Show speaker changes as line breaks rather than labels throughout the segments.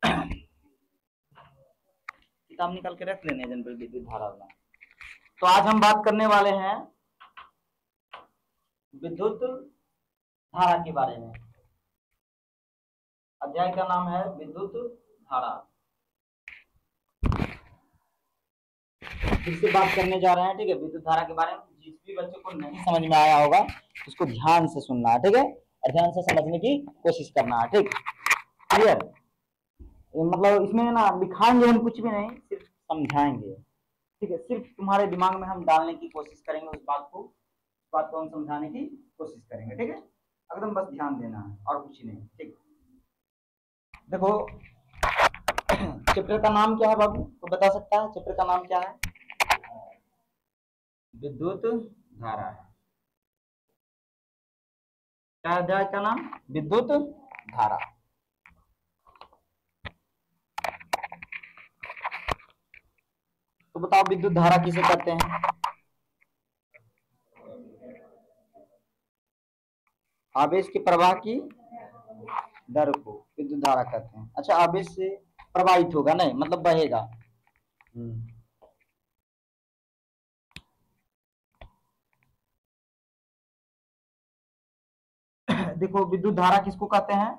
किताब निकाल के रख लेने जनरल विद्युत धारा वाला। तो आज हम बात करने वाले हैं विद्युत धारा के बारे में। अध्याय का नाम है विद्युत धारा। फिर से बात करने जा रहे हैं, ठीक है, विद्युत धारा के बारे में। जिस भी बच्चे को नहीं समझ में आया होगा उसको ध्यान से सुनना है, ठीक है, और ध्यान से समझने की कोशिश करना है, ठीक, क्लियर। मतलब इसमें ना लिखाएंगे हम कुछ भी नहीं, सिर्फ समझाएंगे, ठीक है, सिर्फ तुम्हारे दिमाग में हम डालने की कोशिश करेंगे उस बात को हम समझाने की कोशिश करेंगे, ठीक है, एकदम बस ध्यान देना है और कुछ नहीं, ठीक। देखो चैप्टर का नाम क्या है बाबू, तो बता सकता है चैप्टर का नाम क्या है? विद्युत धारा। क्या अध्याय का नाम? विद्युत धारा। तो बताओ विद्युत धारा किसे कहते हैं? आवेश के प्रवाह की दर को विद्युत धारा कहते हैं। अच्छा, आवेश से प्रवाहित होगा, नहीं मतलब बहेगा। देखो विद्युत धारा किसको कहते हैं?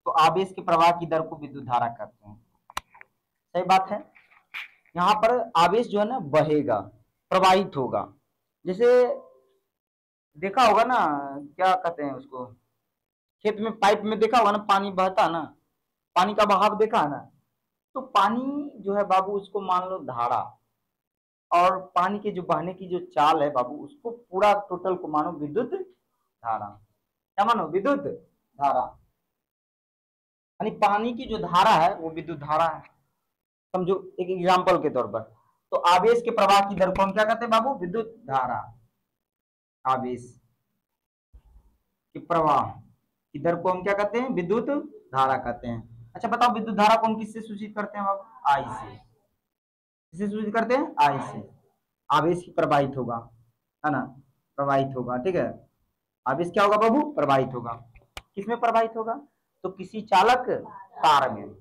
तो आवेश के प्रवाह की दर को विद्युत धारा कहते हैं। सही बात है। यहाँ पर आवेश जो है ना बहेगा, प्रवाहित होगा। जैसे देखा होगा ना, क्या कहते हैं उसको, खेत में पाइप में देखा होगा ना, पानी बहता ना, पानी का बहाव देखा है ना। तो पानी जो है बाबू, उसको मान लो धारा, और पानी के जो बहने की जो चाल है बाबू, उसको पूरा टोटल को मानो विद्युत धारा। क्या मानो? विद्युत धारा। यानी पानी की जो धारा है वो विद्युत धारा है, समझो एक एग्जांपल के तौर पर। तो आवेश के प्रवाह की दर को हम क्या कहते हैं बाबू? विद्युत धारा। आवेश के प्रवाह की दर को हम क्या कहते हैं? विद्युत धारा कहते हैं। अच्छा बताओ, विद्युत धारा को हम किससे सूचित करते हैं बाबू? आई से। किससे सूचित करते हैं? आई से। आवेश प्रवाहित होगा, है ना, प्रवाहित होगा, ठीक है। आवेश क्या होगा बाबू? प्रवाहित होगा। किसमें प्रवाहित होगा? तो किसी चालक तार में, है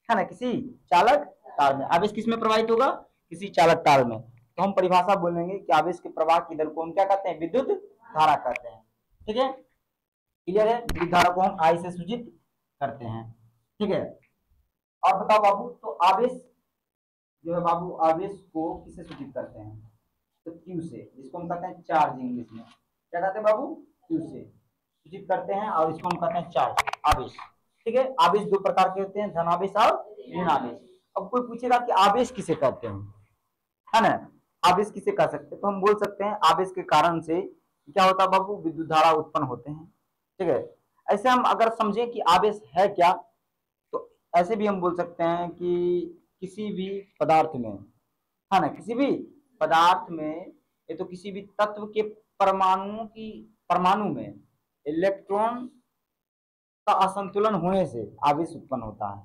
ना, किसी चालक तार में। आवेश किसमें प्रवाहित होगा? किसी चालक तार में। तो हम परिभाषा बोलेंगे कि आवेश के प्रवाह की दर को हम क्या कहते हैं? विद्युत धारा कहते हैं, ठीक है, क्लियर है। विद्युत धारा को हम आई से सूचित करते हैं, ठीक है। और बताओ बाबू, तो आवेश जो है बाबू, आवेश को किससे सूचित करते हैं? तो क्यू से, जिसको हम कहते हैं चार्ज इंग्लिश में। क्या कहते हैं बाबू? क्यू से सूचित करते हैं, और इसको हम कहते हैं चार्ज, आवेश, ठीक है। आवेश दो प्रकार के होते हैं, धनावेश और ऋण आवेश। अब कोई पूछेगा कि आवेश किसे कहते हैं, है ना, आवेश किसे कह सकते हैं? तो हम बोल सकते हैं आवेश के कारण से क्या होता है बाबू? विद्युत धारा उत्पन्न होते हैं, ठीक है। ऐसे हम अगर समझें कि आवेश है क्या, तो ऐसे भी हम बोल सकते हैं कि किसी भी पदार्थ में, है ना, किसी भी पदार्थ में, ये तो किसी भी तत्व के परमाणु में इलेक्ट्रॉन का असंतुलन होने से आवेश उत्पन्न होता है।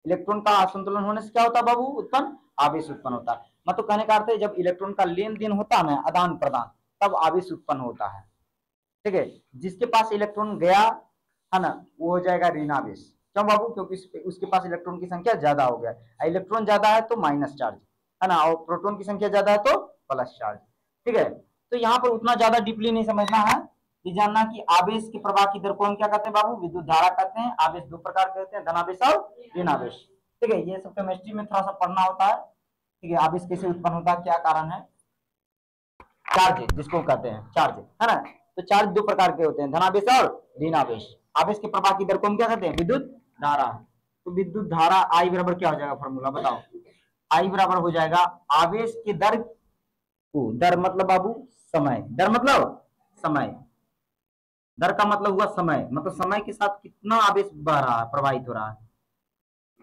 इलेक्ट्रॉन का असंतुलन होने से क्या होता है बाबू? उत्पन्न आवेश उत्पन्न होता है। मतलब कहने का अर्थ है, जब इलेक्ट्रॉन का लेन देन होता है ना, आदान प्रदान, तब आवेश उत्पन्न होता है, ठीक है। जिसके पास इलेक्ट्रॉन गया, है ना, वो हो जाएगा ऋणावेश। क्यों बाबू? क्योंकि उसके पास इलेक्ट्रॉन की संख्या ज्यादा हो गया। इलेक्ट्रॉन ज्यादा है तो माइनस चार्ज, है ना, और प्रोटॉन की संख्या ज्यादा है तो प्लस चार्ज, ठीक है। तो यहाँ पर उतना ज्यादा डीपली नहीं समझना है, ये जानना कि आवेश के प्रवाह की दर को हम क्या कहते हैं बाबू? विद्युत धारा कहते हैं। आवेश दो प्रकार के होते हैं, धनावेश और ऋणावेश, ठीक है। ये सब केमिस्ट्री में थोड़ा सा पढ़ना होता है, ठीक है। आवेश कैसे उत्पन्न होता है, क्या कारण है? चार्ज जिसको कहते हैं, चार्ज, है ना। तो चार्ज दो प्रकार के होते हैं, धनावेश और ऋणावेश। आवेश के प्रवाह की दर को हम क्या कहते हैं? विद्युत धारा। तो विद्युत धारा आई बराबर क्या हो जाएगा? फॉर्मूला बताओ। आई बराबर हो जाएगा आवेश के दर को, दर मतलब बाबू समय, दर मतलब समय, दर का मतलब हुआ समय, मतलब समय के साथ कितना आवेश बह रहा है, प्रवाहित हो रहा है।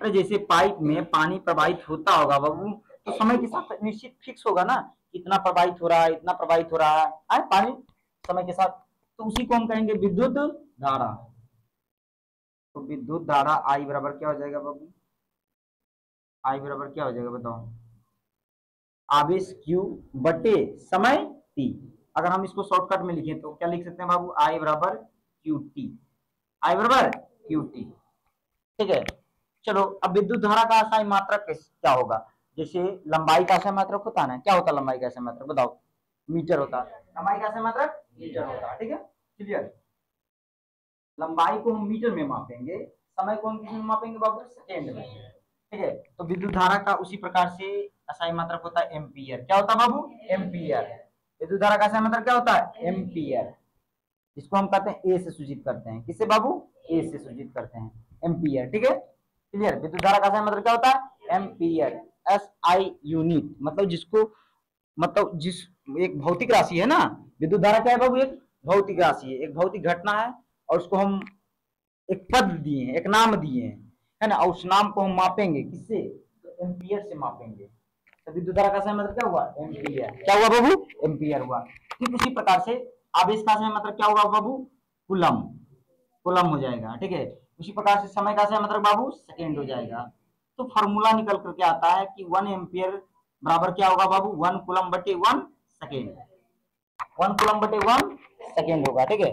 अरे जैसे पाइप में पानी प्रवाहित होता होगा बाबू, तो समय के साथ निश्चित फिक्स होगा ना, इतना प्रवाहित हो रहा है, इतना प्रवाहित हो रहा है पानी समय के साथ। तो उसी को हम कहेंगे विद्युत धारा। तो विद्युत धारा आई बराबर क्या हो जाएगा बाबू? आई बराबर क्या हो जाएगा बताओ? आवेश Q बटे समय T। अगर हम इसको शॉर्टकट में लिखें तो क्या लिख सकते हैं बाबू? आई बराबर QT। आई बराबर QT, ठीक है। चलो अब विद्युत धारा का असाई मात्रक क्या होगा? जैसे लंबाई का असाई मात्रक होता है ना, क्या होता है लंबाई का असाई मात्रक बताओ? मीटर होता है। लंबाई का असाई मात्रक मीटर होता है, ठीक है, क्लियर। लंबाई को हम मीटर में मापेंगे, समय को हम किस में मापेंगे बाबू? सेकेंड में, ठीक है। तो विद्युत धारा का उसी प्रकार से असाई मात्रक होता है एम्पियर। क्या होता है बाबू? एम्पियर। विद्युत धारा का असाई मात्रक क्या होता है? एम्पियर। इसको हम कहते हैं ए से सूचित करते हैं। किससे बाबू? ए से सूचित करते हैं, एम्पियर, ठीक है, क्लियर। विद्युत धारा का असाई मात्रक क्या होता है? एम्पियर। एस आई यूनिट, मतलब जिसको, मतलब जिस, एक भौतिक राशि है ना, विद्युत धारा क्या है बाबू? एक भौतिक राशि है, एक भौतिक घटना है, और उसको हम एक पद दिए हैं, एक नाम दिए हैं, है ना, और उस नाम को हम मापेंगे किससे? तो एम्पियर से मापेंगे। तो विद्युत धारा का मतलब क्या हुआ? एम्पियर। क्या हुआ बाबू? एम्पियर हुआ। ठीक उसी प्रकार से आवेश का मतलब क्या होगा बाबू? कूलम। कूलम हो जाएगा, ठीक है। उसी प्रकार से समय का मतलब बाबू सेकेंड हो जाएगा। तो फॉर्मूला निकल करके आता है कि 1 एम्पियर बराबर क्या होगा बाबू? 1 कूलम बटे 1 सेकेंड। 1 कूलम बटे 1 सेकेंड होगा, ठीक है।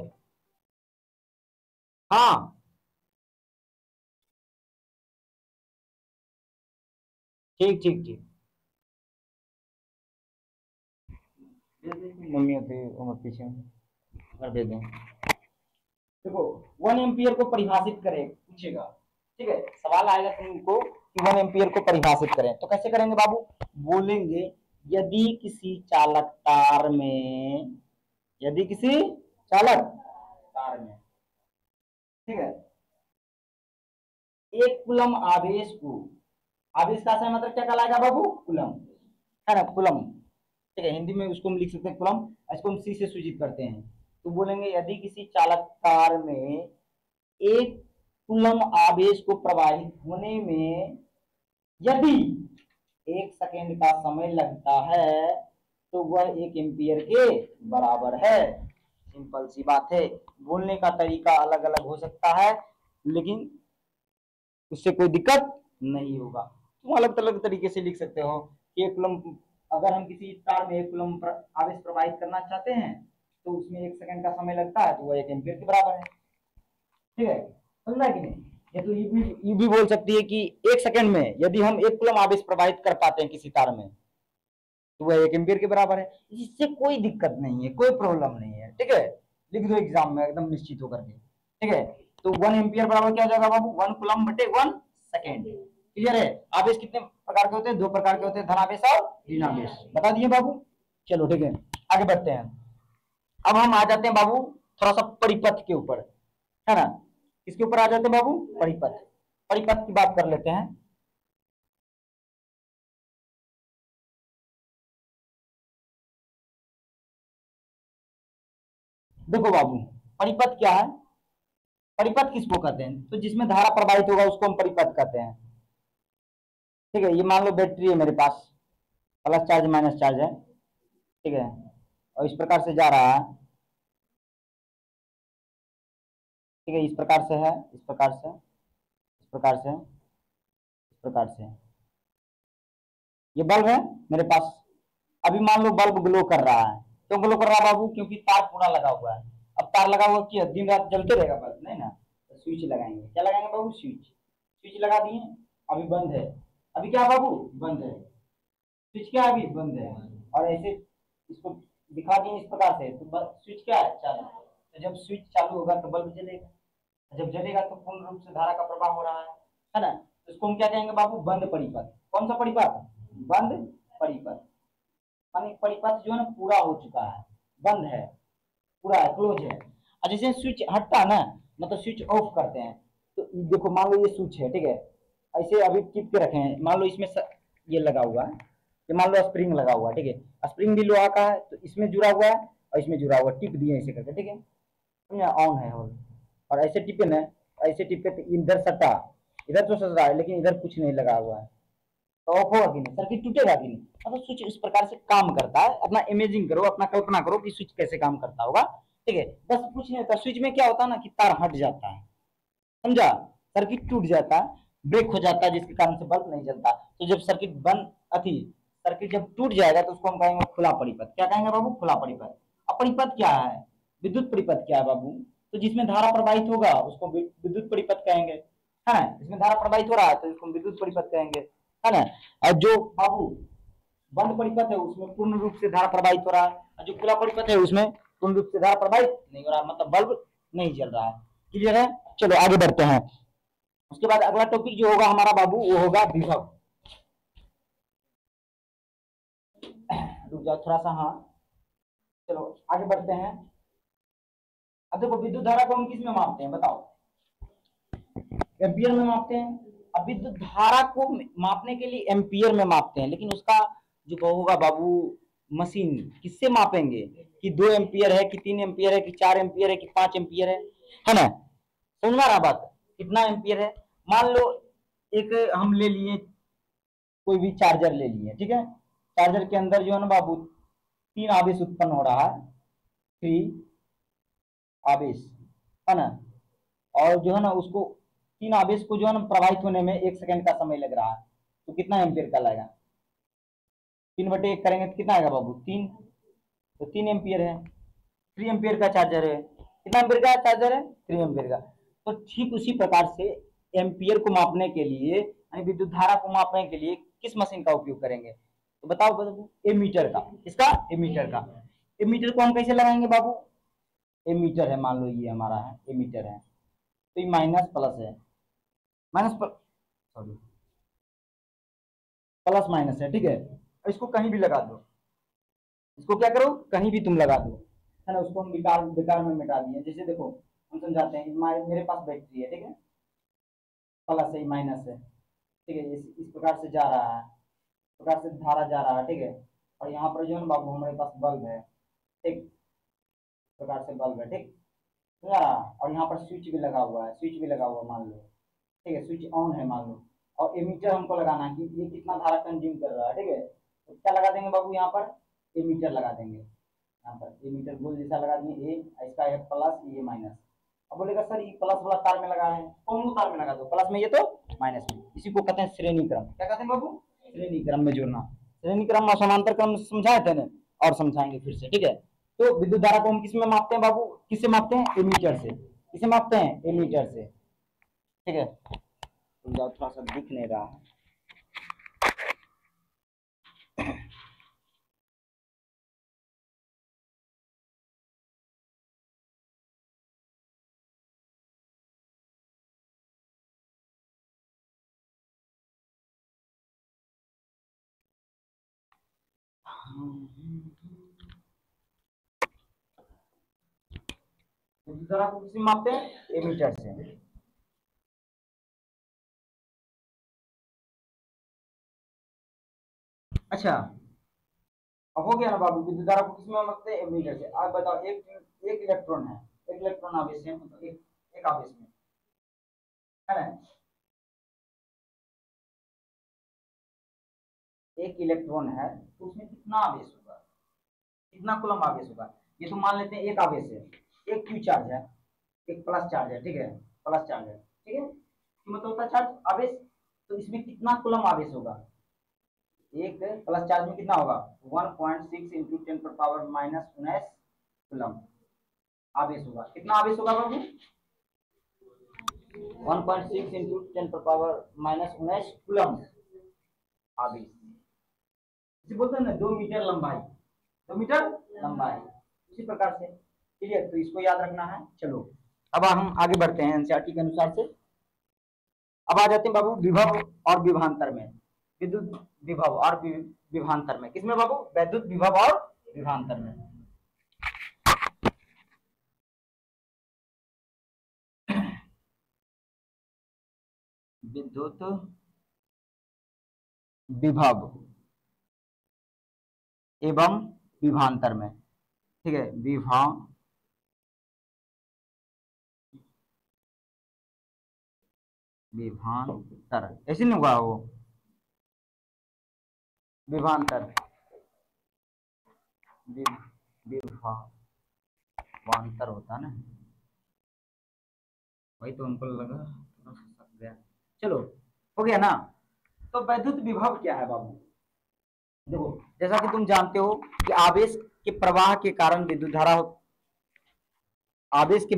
हाँ, ठीक ठीक ठीक। मम्मी होती पीछे कर दे दें। देखो 1 एम्पियर को परिभाषित करें पूछेगा, ठीक है, सवाल आएगा तुमको कि 1 एम्पियर को परिभाषित करें, तो कैसे करेंगे बाबू? बोलेंगे यदि किसी चालक तार में, यदि किसी चालक तार में, ठीक है, एक कूलम आवेश को, आवेश का सही मतलब क्या कहलाएगा बाबू? कूलम, है ना, कूलम, ठीक है। हिंदी में उसको हम लिख सकते हैं कूलम, इसको हम सी से सूचित करते हैं। तो बोलेंगे यदि किसी चालक तार में एक कूलम आवेश को प्रवाहित होने में यदि 1 सेकेंड का समय लगता है तो वह 1 एम्पियर के बराबर है। सिंपल सी बात है। बोलने का तरीका अलग अलग हो सकता है, लेकिन उससे कोई दिक्कत नहीं होगा। तुम अलग अलग तरीके से लिख सकते हो कि 1 कूलम, अगर हम किसी तार में 1 कूलम आवेश प्रवाहित करना चाहते हैं तो उसमें 1 सेकेंड का समय लगता है, तो वह 1 एम्पियर के बराबर है, ठीक है, समझना कि नहीं? ये तो ये भी बोल सकती है कि 1 सेकेंड में यदि हम 1 कूलम आवेश प्रवाहित कर पाते हैं किसी तार में तो वह 1 एम्पियर के बराबर है। इससे कोई दिक्कत नहीं है, कोई प्रॉब्लम नहीं है, ठीक है। लिख दो एग्जाम में एकदम निश्चित होकर के, ठीक है। तो 1 एम्पियर बराबर क्या हो जाएगा बाबू? 1 कूलम बटे 1 सेकेंड। क्लियर है? आवेश कितने प्रकार के होते हैं? 2 प्रकार के होते हैं, धनावेश और ऋणावेश। बता दिए बाबू। चलो ठीक है, आगे बढ़ते हैं। अब हम आ जाते हैं बाबू थोड़ा सा परिपथ के ऊपर, है ना। किसके ऊपर आ जाते हैं बाबू? परिपथ। परिपथ की बात कर लेते हैं। देखो बाबू, परिपथ क्या है? परिपथ किसको कहते हैं? तो जिसमें धारा प्रवाहित होगा उसको हम परिपथ कहते हैं, ठीक है। ये मान लो बैटरी है मेरे पास, प्लस चार्ज माइनस चार्ज है, ठीक है, और इस प्रकार से जा रहा है, ठीक है, इस प्रकार से है, इस प्रकार से, इस प्रकार से, इस प्रकार से। ये बल्ब है मेरे पास। अभी मान लो बल्ब ग्लो कर रहा है। क्यों ग्लो कर रहा है बाबू? क्योंकि तार पूरा लगा हुआ है। अब तार लगा हुआ कि दिन रात जलते रहेगा बल्ब? नहीं ना। तो स्विच लगाएंगे। क्या लगाएंगे बाबू? स्विच। स्विच लगा दिए, अभी बंद है। अभी क्या बाबू? बंद है। स्विच क्या अभी बंद है, और ऐसे इसको दिखा दिए इस प्रकार से, तो स्विच क्या है? चालू। तो जब स्विच चालू होगा तो बल्ब जलेगा, जब जलेगा तो पूर्ण रूप से धारा का प्रवाह हो रहा है ना। तो इसको हम क्या कहेंगे बाबू? बंद परिपथ। कौन सा परिपथ? बंद परिपथ। मानी परिपथ जो है ना पूरा हो चुका है, बंद है, पूरा है, क्लोज है। और जैसे स्विच हटता है ना, मतलब स्विच ऑफ करते हैं, तो देखो मान लो ये स्विच है, ठीक है, ऐसे अभी टिप के रखे हैं, मान लो इसमें ये लगा हुआ है, ये मान लो स्प्रिंग लगा हुआ है, ठीक है, स्प्रिंग भी लोहा का है, तो इसमें जुड़ा हुआ है और इसमें जुड़ा हुआ, टिप दिए ऐसे करके, ठीक है, ऑन है और ऐसे टिपे ना, ऐसे टिपे तो इधर सटा, इधर तो सट रहा है लेकिन इधर कुछ नहीं लगा हुआ है, तो ऑफ होगा कि नहीं? सर्किट टूटेगा कि नहीं? मतलब स्विच इस प्रकार से काम करता है। अपना इमेजिंग करो, अपना कल्पना करो कि स्विच कैसे काम करता होगा, ठीक है। बस कुछ नहीं होता, स्विच में क्या होता है ना कि तार हट जाता है, समझा, सर्किट टूट जाता है, ब्रेक हो जाता है, जिसके कारण से बल्ब नहीं जलता। तो जब सर्किट बंद अथी सर्किट जब टूट जाएगा तो उसको हम कहेंगे खुला परिपथ। क्या कहेंगे बाबू? खुला परिपथ। अब परिपथ क्या है? विद्युत परिपथ क्या है बाबू? तो जिसमें धारा प्रवाहित होगा उसको विद्युत परिपथ कहेंगे। है ना, इसमें धारा प्रवाहित हो रहा है तो इसको विद्युत परिपथ कहेंगे, है ना। और जो बाबू बंद परिपथ है उसमें पूर्ण रूप से धारा प्रवाहित हो रहा है, और जो खुला परिपथ है उसमें पूर्ण रूप से धारा प्रवाहित नहीं हो रहा, मतलब बल्ब नहीं जल रहा है। क्लियर है? चलो आगे बढ़ते हैं। उसके बाद अगला टॉपिक जो होगा हमारा बाबू वो होगा विभव। रुक जाओ थोड़ा सा, हाँ चलो आगे बढ़ते हैं। अब देखो विद्युत धारा को हम किस में मापते हैं बताओ? एम्पियर में मापते हैं। अब विद्युत धारा को मापने के लिए एम्पियर में मापते हैं, लेकिन उसका जो होगा बाबू मशीन किससे मापेंगे कि 2 एम्पियर है कि 3 एम्पियर है कि 4 एम्पियर है कि 5 एम्पियर है ना। समझ रहा बात? कितना एम्पियर है? मान लो एक हम ले लिए कोई भी चार्जर ले लिए, ठीक है। चार्जर के अंदर जो है ना बाबू 3 आवेश उत्पन्न हो रहा है, 3 आवेश, है ना। और जो है ना उसको 3 आवेश को जो है ना प्रवाहित होने में 1 सेकंड का समय लग रहा है, तो कितना एम्पियर का लगेगा? 3/1 करेंगे तो कितना आएगा बाबू? 3, तो 3 एम्पियर है। 3 एम्पियर का चार्जर है। कितना एम्पियर का चार्जर है? 3 एम्पियर का। तो ठीक उसी प्रकार से एम्पियर को मापने के लिए यानी विद्युत धारा को मापने के लिए किस मशीन का उपयोग करेंगे? तो बताओ। एमीटर का। किसका? एमीटर का। एमीटर को हम कैसे लगाएंगे बाबू? एमीटर है, मान लो ये हमारा है एमीटर है, तो ये माइनस प्लस है, सॉरी प्लस माइनस है, ठीक है। इसको कहीं भी लगा दो, इसको क्या करो कहीं भी तुम लगा दो, है ना। उसको हम बेकार बेकार में मिटा दिए। जैसे देखो हम समझाते हैं, मेरे पास बैटरी है, ठीक है, प्लस है माइनस है, ठीक है। इस प्रकार से जा रहा है, इस प्रकार से धारा जा रहा है, ठीक है। और यहाँ पर जो है ना बाबू हमारे पास बल्ब है, ठीक, इस प्रकार से बल्ब है, ठीक, समझा। और यहाँ पर स्विच भी लगा हुआ है, स्विच भी लगा हुआ मान लो, ठीक है, स्विच ऑन है मान लो। और एमीटर हमको लगाना है कि ये कितना धारा कंज्यूम कर रहा है, ठीक है। तो क्या लगा देंगे बाबू? यहाँ पर एमीटर लगा देंगे, यहाँ पर एमीटर गोल जैसा लगा दिए, ए इसका है प्लस, ये माइनस। अब बोलेगा सर ये प्लस वाला तार में लगा है, कौन तार में लगा दो, प्लस में ये तो माइनस में। इसी को कहते हैं श्रेणी क्रम। क्या कहते हैं बाबू? श्रेणी क्रम में जोड़ना। श्रेणी क्रम और समांतर क्रम समझाए थे ना, और समझाएंगे फिर से, ठीक है। तो विद्युत धारा को हम किस में मापते हैं बाबू? किससे मापते हैं? एमीटर से। किसे मापते हैं? एमीटर से, ठीक है। थोड़ा सा दिख नहीं रहा है। धारा को किससे मापते हैं? एमीटर से। अच्छा अब हो गया ना बाबू, विद्युत धारा को किसमें मापते हैं? एमीटर से। आप बताओ, एक इलेक्ट्रॉन है, एक इलेक्ट्रॉन आवेश है, मतलब एक आवेश में, है ना, एक इलेक्ट्रॉन है, तो उसमें कितना आवेश होगा? कितना कूलम आवेश होगा? ये तो मान लेते हैं एक आवेश है, एक क्यू चार्ज है, एक प्लस चार्ज है, ठीक है, प्लस चार्ज है, ठीक है, मतलब होता है चार्ज आवेश। तो इसमें कितना कूलम आवेश होगा? एक प्लस चार्ज में कितना होगा? 1.6 इंटू 10⁻⁻19 कूलम आवेश होगा। कितना आवेश होगा बाबू? 1.6 इंटू 10⁻⁻19 कूलम आवेश। इसे बोलते हैं ना 2 मीटर लंबाई, 2 मीटर लंबाई। इसी प्रकार से, क्लियर? तो इसको याद रखना है। चलो अब हम आगे बढ़ते हैं एनसीईआरटी के अनुसार से। अब आ जाते हैं बाबू विभव और विभवांतर में। विद्युत विभव और विभवांतर में। किसमें बाबू? वैद्युत विभव और विभवांतर में। विद्युत विभव एवं विभवांतर में, ठीक है, विभवांतर ऐसे नहीं होगा, वो विभवांतर विभवांतर होता ना, वही तो हमको लगा गया। चलो हो गया ना। तो वैद्युत विभव क्या है बाबू? देखो जैसा कि तुम जानते हो कि आवेश के प्रवाह के कारण विद्युत धारा, आवेश के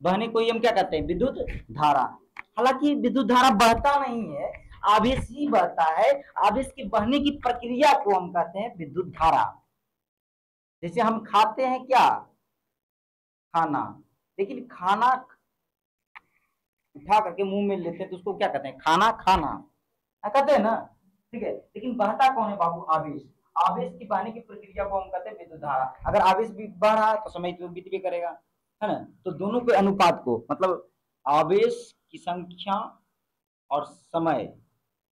बहने को ही हम क्या कहते हैं? विद्युत धारा। हालांकि विद्युत धारा बहता नहीं है, आवेश ही बहता है। आवेश के बहने की प्रक्रिया को हम कहते हैं विद्युत धारा। जैसे हम खाते हैं क्या, खाना, लेकिन खाना उठा करके मुंह में लेते हैं तो उसको क्या कहते हैं, खाना खाना कहते हैं ना, ठीक है। लेकिन बहता कौन है बाबू, आवेश। आवेश की बहने की प्रक्रिया को हम कहते हैं विद्युत धारा। अगर आवेश भी बह रहा है तो समय तो बीत भी करेगा, है ना। तो दोनों के अनुपात को, मतलब आवेश की संख्या और समय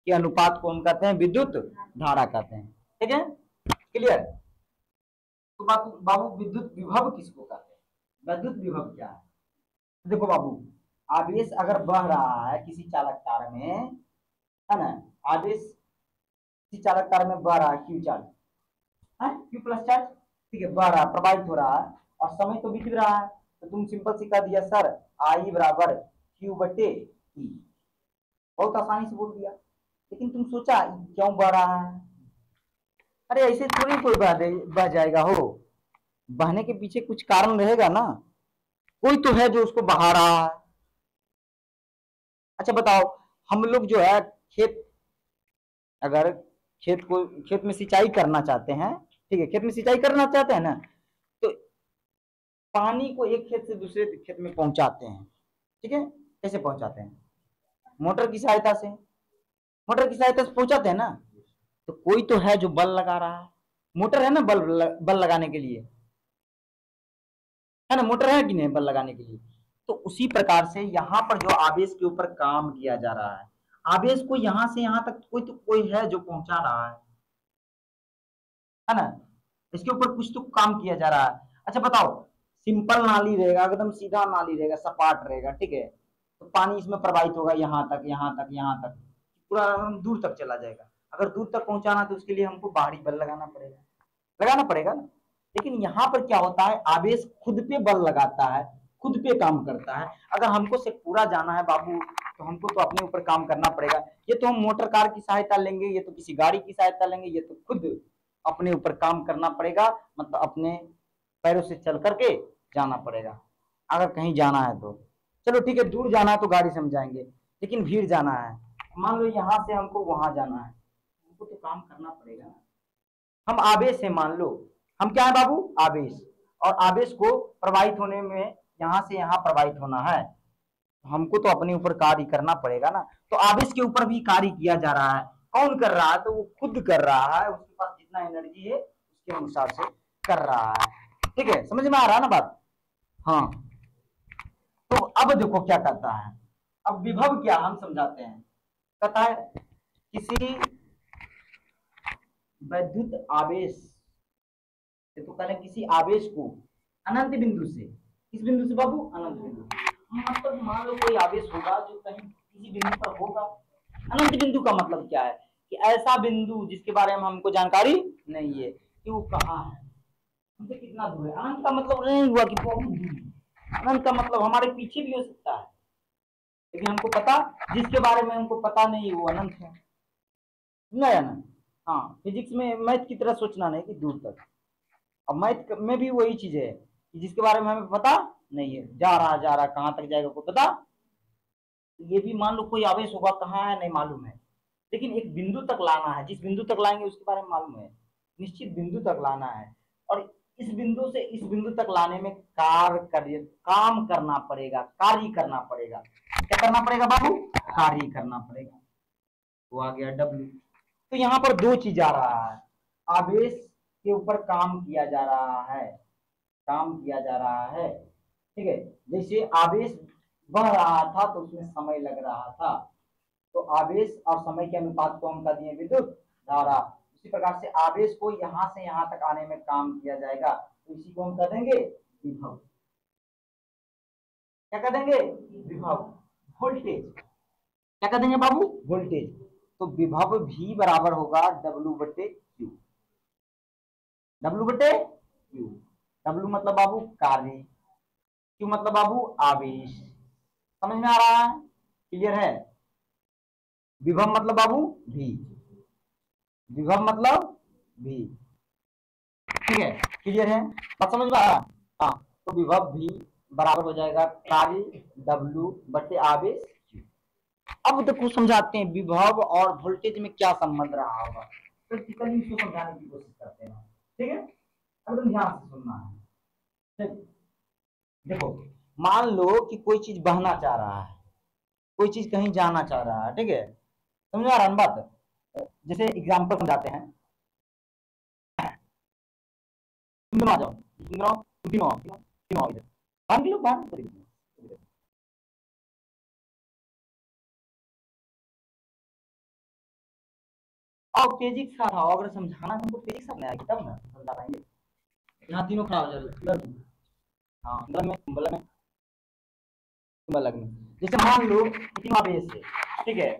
के अनुपात को हम कहते हैं विद्युत धारा कहते हैं, ठीक है, क्लियर। तो बाबू विद्युत विभव किसको कहते हैं, विद्युत विभव क्या है। देखो बाबू, आवेश अगर बह रहा है किसी चालक तार में, है ना, आवेश किसी चालक तार में बह रहा है, क्यू चार्ज है, क्यू प्लस चार्ज, ठीक है, बह रहा है, प्रवाहित हो रहा है और समय तो बीत रहा है। तो तुम सिंपल सी कह दिया सर, आई बराबर क्यू बटे ई, बहुत आसानी से बोल दिया। लेकिन तुम सोचा क्यों बह रहा है, अरे ऐसे थोड़ी कोई बह जाएगा हो, बहने के पीछे कुछ कारण रहेगा ना, कोई तो है जो उसको बहा रहा है। अच्छा बताओ, हम लोग जो है खेत, अगर खेत में सिंचाई करना चाहते हैं, ठीक है, खेत में सिंचाई करना चाहते हैं ना, तो पानी को एक खेत से दूसरे खेत में पहुंचाते हैं, ठीक है। कैसे पहुंचाते हैं, मोटर की सहायता से, मोटर की सहायता से पहुंचाते हैं ना। तो कोई तो है जो बल लगा रहा है, मोटर है ना, बल लगाने के लिए, है ना, मोटर है कि नहीं बल लगाने के लिए। तो उसी प्रकार से यहाँ पर जो आवेश के ऊपर काम किया जा रहा है, आवेश को यहाँ से यहाँ तक कोई है जो पहुंचा रहा है ना, इसके ऊपर कुछ तो काम किया जा रहा है। अच्छा बताओ, सिंपल नाली रहेगा, एकदम सीधा नाली रहेगा, सपाट रहेगा, ठीक है, तो पानी इसमें प्रवाहित होगा यहाँ तक यहाँ तक यहाँ तक, पूरा दूर तक चला जाएगा। अगर दूर तक पहुंचाना तो उसके लिए हमको बाहरी बल लगाना पड़ेगा ना। लेकिन यहाँ पर क्या होता है, आवेश खुद पे बल लगाता है, खुद पे काम करता है। अगर हमको से पूरा जाना है बाबू, तो हमको तो अपने ऊपर काम करना पड़ेगा। ये तो हम मोटर कार की सहायता लेंगे, ये तो किसी गाड़ी की सहायता लेंगे, ये तो खुद अपने ऊपर काम करना पड़ेगा, मतलब अपने पैरों से चल करके जाना पड़ेगा। अगर कहीं जाना है तो चलो ठीक है, दूर जाना है तो गाड़ी से हम जाएंगे, लेकिन भीड़ जाना है, मान लो यहाँ से हमको वहां जाना है, हमको तो काम करना पड़ेगा ना। हम आवेश है, मान लो हम क्या है बाबू, आवेश, और आवेश को प्रवाहित होने में यहाँ से यहाँ प्रवाहित होना है, हमको तो अपने ऊपर कार्य करना पड़ेगा ना। तो आवेश के ऊपर भी कार्य किया जा रहा है, कौन कर रहा है, तो वो खुद कर रहा है, उसके पास जितना एनर्जी है उसके अनुसार से कर रहा है, ठीक है, समझ में आ रहा है ना बात। हाँ, तो अब देखो क्या कहता है, अब विभव क्या हम समझाते हैं। कहता है किसी वैद्युत आवेश, तो कह रहे किसी आवेश को अनंत बिंदु से, किस बिंदु से बाबू, अनंत बिंदु, मतलब मान लो कोई आवेश होगा जो कहीं किसी बिंदु पर होगा। अनंत बिंदु का मतलब क्या है, कि ऐसा बिंदु जिसके बारे में हमको जानकारी नहीं है कि वो कहाँ है, हमसे कितना दूर है। अनंत का मतलब नहीं हुआ कि बहुत दूर, अनंत का मतलब हमारे पीछे भी हो सकता है, लेकिन हमको पता, जिसके बारे में हमको पता नहीं है वो अनंत है, समझा ना। हाँ, फिजिक्स में मैथ की तरह सोचना नहीं कि दूर तक। अब मैथ में भी वही चीज है कि जिसके बारे में हमें पता नहीं है, जा रहा कहाँ तक जाएगा कोई पता। ये भी मान लो कोई आवेश होगा, कहाँ है नहीं मालूम है, लेकिन एक बिंदु तक लाना है, जिस बिंदु तक लाएंगे उसके बारे में मालूम है, निश्चित बिंदु तक लाना है। और इस बिंदु से इस बिंदु तक लाने में काम करना पड़ेगा, कार्य करना पड़ेगा। क्या करना पड़ेगा बाबू, कार्य करना पड़ेगा। वो आ गया डब्ल्यू। तो यहाँ पर दो चीज आ रहा है, आवेश के ऊपर काम किया जा रहा है, काम किया जा रहा है, ठीक है। जैसे आवेश बह रहा था तो उसमें समय लग रहा था, तो आवेश और समय के अनुपात को हम कह दिए विद्युत धारा। उसी प्रकार से आवेश को यहाँ से यहाँ तक आने में काम किया जाएगा, तो इसी को हम कह देंगे विभव। क्या कह देंगे, विभव। वोल्टेज क्या कह देंगे बाबू, वोल्टेज। तो विभव भी बराबर होगा डब्ल्यू बटे क्यू, डब्ल्यू बटे क्यू। डब्ल्यू मतलब बाबू कार्य, क्यू मतलब बाबू आवेश। समझ में आ रहा है, क्लियर है। विभव मतलब बाबू भी, विभव मतलब भी, ठीक है, क्लियर है, बात समझ में आ रहा। हाँ, तो विभव भी बराबर हो जाएगा कार्य डब्ल्यू बटे आवेश क्यू। अब देखो समझाते हैं विभव और वोल्टेज में क्या संबंध रहा होगा, प्रैक्टिकली इसको समझाने की कोशिश करते हैं। ठीक है, एकदम ध्यान से सुनना है। ठीक, देखो मान लो कि कोई चीज बहना चाह रहा है, कोई चीज कहीं जाना चाह रहा है, ठीक है, समझ आ रहा है बात। जैसे एग्जाम्पल समझाते हैं, तुम दोनों आ जाओ, तुम दोनों, तुम तीनों आओ, तीनों आओ इधर, बाहर निकलो, बाहर। और तेजी के साथ आओ, अगर समझाना तुमको तेजी के साथ नहीं आएगी तब ना समझा पाएंगे। यहाँ तीनों खड़ा हो जाओ, हाँ बगल में बगल में। जैसे मान लो तीनों आवेश है, ठीक है,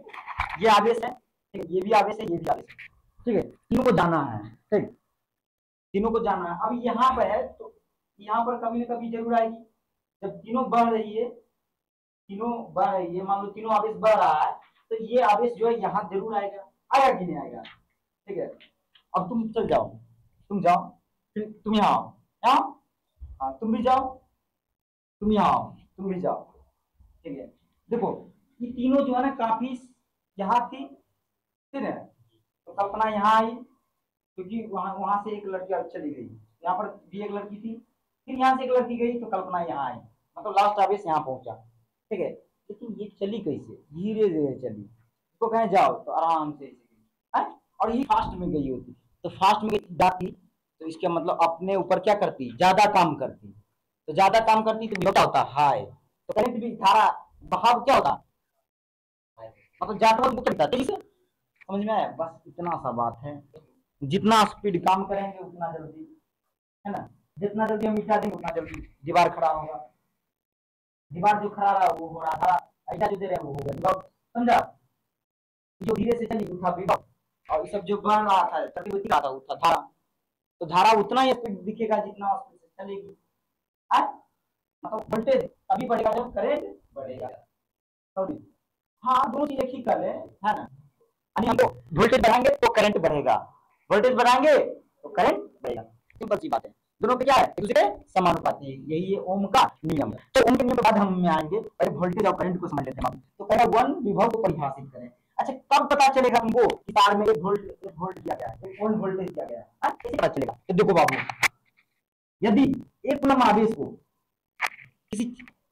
ये आवेश है, ठीक है, ये भी आवेश है, ये भी आवेश है, ठीक है, तीनों को जाना है, ठीक, तीनों को जाना है। अब यहाँ पर है तो यहाँ पर कभी ना कभी जरूर आएगी, जब तीनों बढ़ रही है, तीनों बढ़ रही है, मान लो तीनों आवेश बढ़ रहा है, तो ये आवेश जो है यहाँ जरूर आएगा, आएगा कि नहीं आएगा, ठीक है। अब तुम चल जाओ, तुम जाओ, फिर तुम यहाँ आओ, यहाँ, हाँ तुम भी जाओ, तुम यहाँ आओ, तुम भी जाओ, ठीक है। देखो ये तीनों जो है ना काफी यहाँ थी, ठीक है, तो कल्पना यहाँ आई, क्योंकि वहां वहां से एक लड़की चली गई, यहाँ पर भी एक लड़की थी, फिर यहाँ से एक लड़की गई तो कल्पना यहाँ आई, मतलब लास्ट आवेश यहाँ पहुंचा, ठीक है। लेकिन ये चली कैसे, धीरे धीरे चली, इसको कहें जाओ तो आराम से है? और ये फास्ट में गई होती, तो फास्ट में जाती तो इसका मतलब अपने ऊपर क्या करती, ज्यादा काम करती, तो ज्यादा काम करती तो क्या होता हाई, तो करंट भी धारा बहाव क्या होता, मतलब ज्यादा करता, तेजी से, समझ में आया, बस इतना सा बात है। जितना स्पीड काम करेंगे उतना जल्दी, है ना, जितना जल्दी हम मिटा देंगे उतना जल्दी दीवार खड़ा होगा, दीवार जो खड़ा रहा वो हो रहा था, ऐसा जो दे रहे हैं वो होगा विभव, समझा। जो धीरे से चली वो था विभव, और ये सब जो बढ़ रहा था प्रतिवर्ती रहा था वो था धारा, तो धारा उतना ही स्पीड दिखेगा जितना स्पीड से चलेगी, मतलब वोल्टेज तभी बढ़ेगा जब करंट बढ़ेगा, सॉरी, हाँ दोनों चीज एक ही कर ले, है ना, यानी हमको वोल्टेज बढ़ाएंगे तो करंट बढ़ेगा, वोल्टेज बढ़ाएंगे तो करंट बढ़ेगा, सिंपल सी बात है, दोनों पे क्या है, एक दूसरे समानुपाती है, यही है ओम का नियम। तो ओम के नियम के बाद हम में आएंगे, पहले वोल्टेज और करंट को समझ लेते हैं। तो पहले वन विभव को परिभाषित करें। अच्छा कब पता चलेगा तुमको कि तार में एक वोल्ट दिया गया है, एक वोल्टेज दिया गया है, कैसे पता चलेगा, तो देखो बाबू, यदि एक कूलम आवेश को किसी,